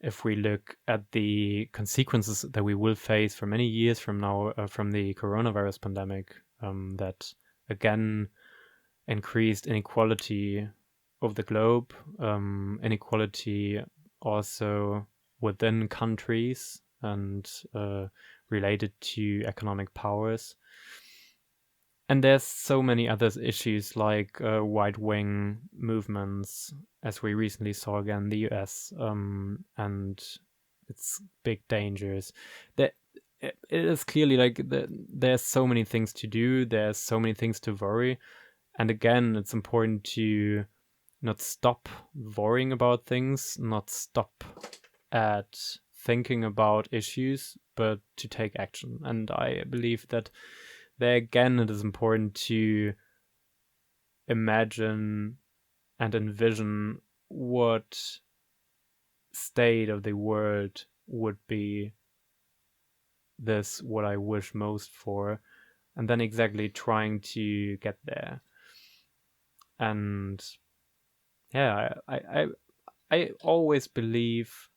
if we look at the consequences that we will face for many years from now from the coronavirus pandemic, that again increased inequality of the globe, inequality also within countries, and related to economic powers. And there's so many other issues like right-wing movements, as we recently saw again in the US, and its big dangers. That it is clearly like there's so many things to do, there's so many things to worry, and again, it's important to not stop worrying about things, not stop at thinking about issues, but to take action. And I believe that there again, it is important to imagine and envision what state of the world would be this what I wish most for, and then exactly trying to get there. And yeah, I always believe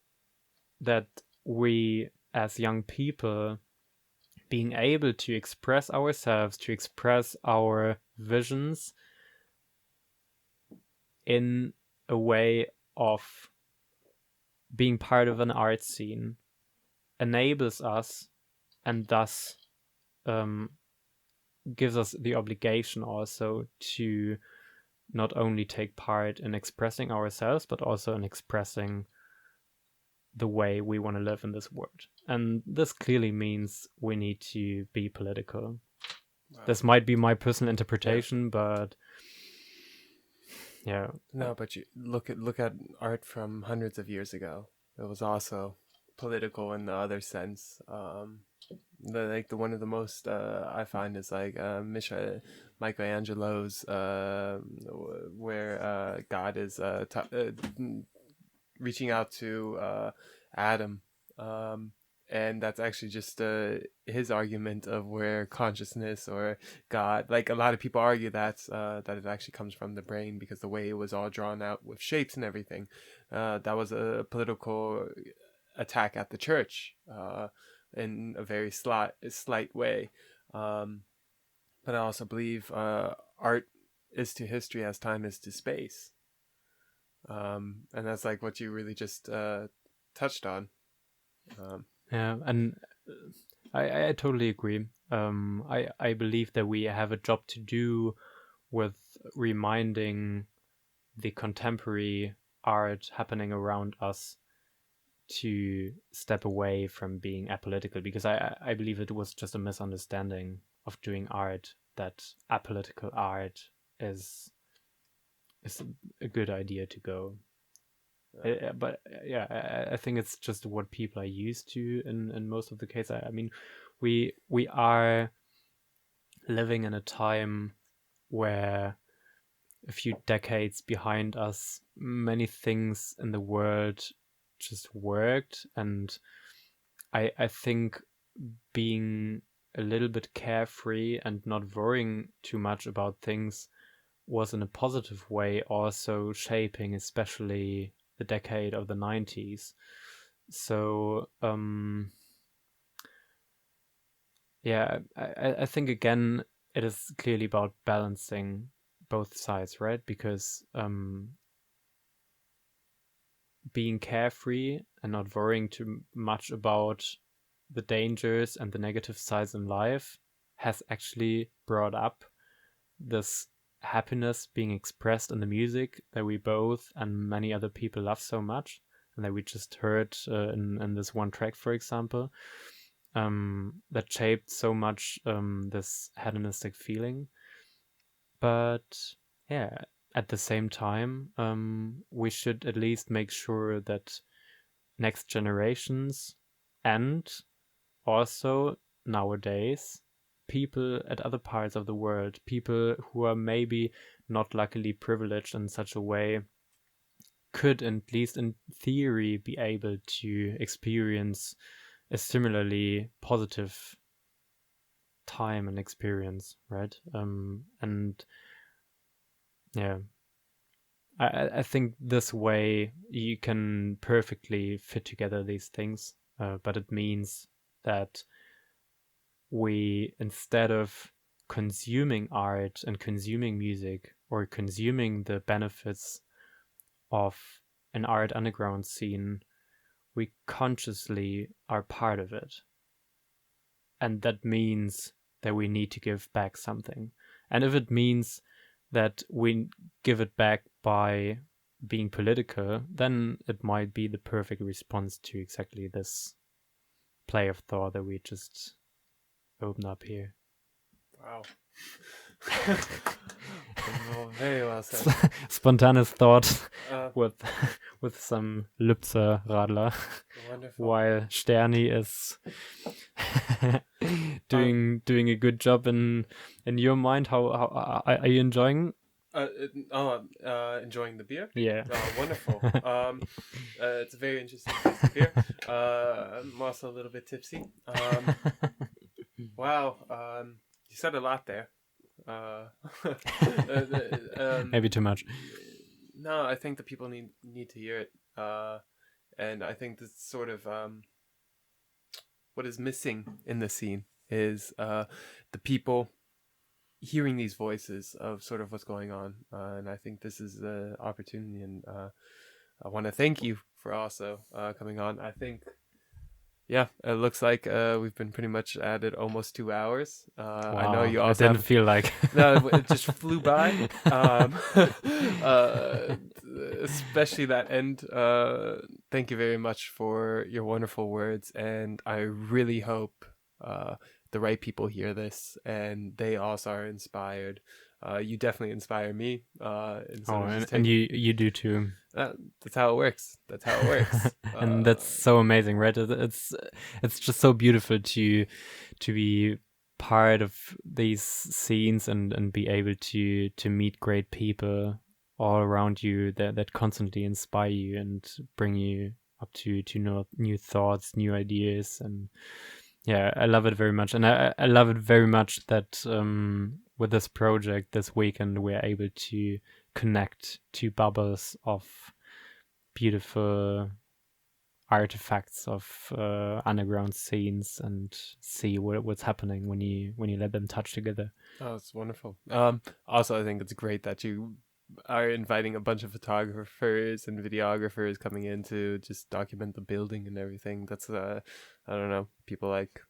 that we as young people being able to express ourselves, to express our visions in a way of being part of an art scene enables us, and thus gives us the obligation also to not only take part in expressing ourselves, but also in expressing the way we want to live in this world. And this clearly means we need to be political. Wow. This might be my personal interpretation, but yeah. No, but you look at art from hundreds of years ago. It was also political in the other sense. The one of the most I find is like Michelangelo's where God is reaching out to Adam, and that's actually just his argument of where consciousness or God, like a lot of people argue that it actually comes from the brain, because the way it was all drawn out with shapes and everything, that was a political attack at the church in a very slight way. But I also believe art is to history as time is to space. And that's like what you really just touched on. Yeah, and I totally agree. I believe that we have a job to do with reminding the contemporary art happening around us to step away from being apolitical, because I believe it was just a misunderstanding of doing art, that apolitical art is a good idea to go. But yeah, I think it's just what people are used to in most of the case. I mean, we are living in a time where a few decades behind us, many things in the world just worked, and I think being a little bit carefree and not worrying too much about things was in a positive way also shaping especially the decade of the 90s. So yeah, I think again it is clearly about balancing both sides, right? Because being carefree and not worrying too much about the dangers and the negative sides in life has actually brought up this happiness being expressed in the music that we both and many other people love so much, and that we just heard in this one track, for example, that shaped so much this hedonistic feeling. But yeah, at the same time, we should at least make sure that next generations, and also nowadays, people at other parts of the world, people who are maybe not luckily privileged in such a way, could at least in theory be able to experience a similarly positive time and experience, right? And yeah, I think this way you can perfectly fit together these things, but it means that we, instead of consuming art and consuming music or consuming the benefits of an art underground scene, we consciously are part of it. and that means that we need to give back something. And if it means that we give it back by being political, then it might be the perfect response to exactly this play of thought that we just opened up here. Wow. Very well said. Spontaneous thought with some Lübzer Radler, Wonderful. while Sterni is doing a good job in your mind. How are you enjoying? Enjoying the beer? Yeah. Wonderful. It's a very interesting taste of beer. I'm also a little bit tipsy. Wow. You said a lot there. Maybe too much. No, I think the people need to hear it. And I think this sort of what is missing in the scene is the people hearing these voices of sort of what's going on. And I think this is the opportunity, and I want to thank you for also coming on. I think, yeah, it looks like we've been pretty much at it almost 2 hours. Wow, I know you also I didn't feel like no, it just flew by. Especially that end. Thank you very much for your wonderful words, and I really hope the right people hear this and they also are inspired. You definitely inspire me. And you do too. That's how it works. That's how it works. And that's so amazing, right? It's just so beautiful to be part of these scenes and be able to meet great people all around you that constantly inspire you and bring you up to know new thoughts, new ideas. And yeah, I love it very much. And I love it very much that with this project this weekend we're able to connect two bubbles of beautiful artifacts of underground scenes and see what's happening when you let them touch together. Oh, it's wonderful. Also, I think it's great that you are inviting a bunch of photographers and videographers coming in to just document the building and everything. That's I don't know, people like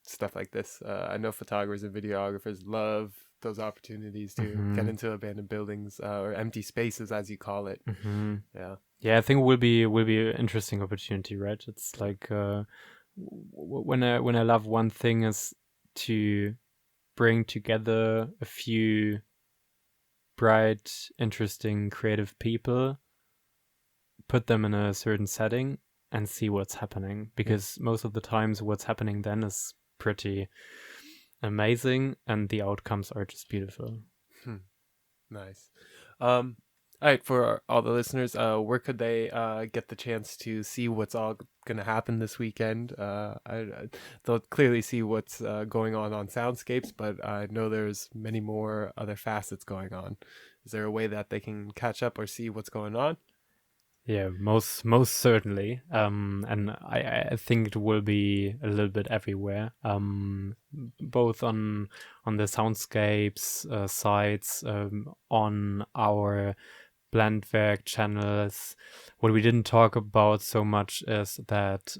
stuff like this. I know photographers and videographers love those opportunities to get into abandoned buildings or empty spaces, as you call it. Yeah, I think it will be an interesting opportunity, right? It's like when I love one thing is to bring together a few bright, interesting, creative people, put them in a certain setting and see what's happening, because most of the times what's happening then is pretty amazing and the outcomes are just beautiful. Nice. All right, for all the listeners, where could they get the chance to see what's all going to happen this weekend? They'll clearly see what's going on Soundscapes, but I know there's many more other facets going on. Is there a way that they can catch up or see what's going on? Yeah, most certainly. And I think it will be a little bit everywhere. Both on the Soundscapes sites, on our Blendwerk channels. What we didn't talk about so much is that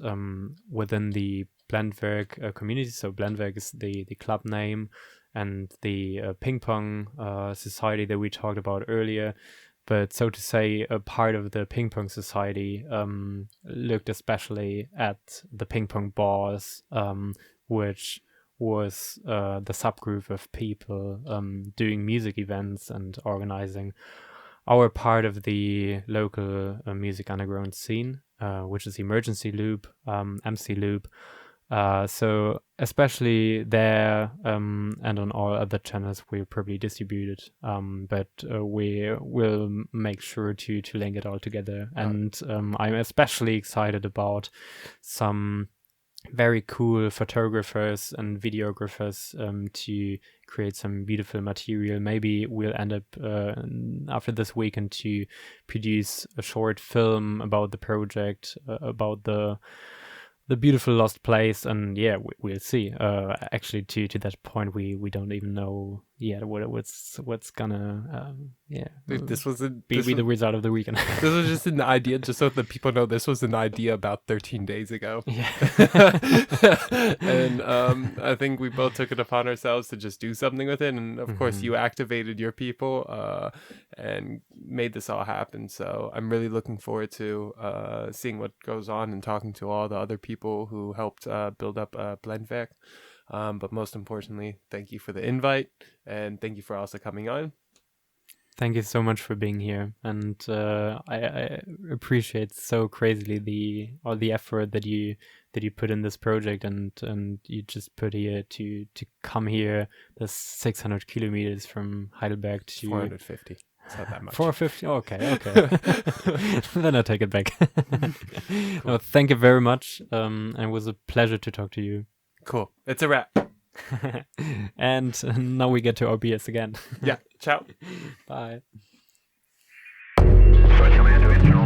within the Blendwerk community, so Blendwerk is the club name, and the ping pong society that we talked about earlier. But so to say, a part of the ping pong society looked especially at the ping pong balls, which was the subgroup of people doing music events and organizing our part of the local music underground scene, which is Emergency Loop, MC Loop. So especially there and on all other channels we'll probably distribute it, but we will make sure to link it all together. And I'm especially excited about some very cool photographers and videographers to create some beautiful material. Maybe we'll end up after this weekend to produce a short film about the project, about the beautiful lost place. And yeah, we'll see. Actually, to that point, we don't even know what's gonna Dude, this was be the result of the weekend. This was just an idea, just so that people know this was an idea about 13 days ago. Yeah. And I think we both took it upon ourselves to just do something with it. And of course, you activated your people and made this all happen. So I'm really looking forward to seeing what goes on and talking to all the other people who helped build up Blendwerk. But most importantly, thank you for the invite, and thank you for also coming on. Thank you so much for being here, and I appreciate so crazily all the effort that you put in this project, and you just put here to come here. The 600 kilometers from Heidelberg to 450. It's not that much. 450. Okay. Then I take it back. Cool. No, thank you very much. And it was a pleasure to talk to you. Cool. It's a wrap. And now we get to our BS again. Yeah. Ciao. Bye. Command to internal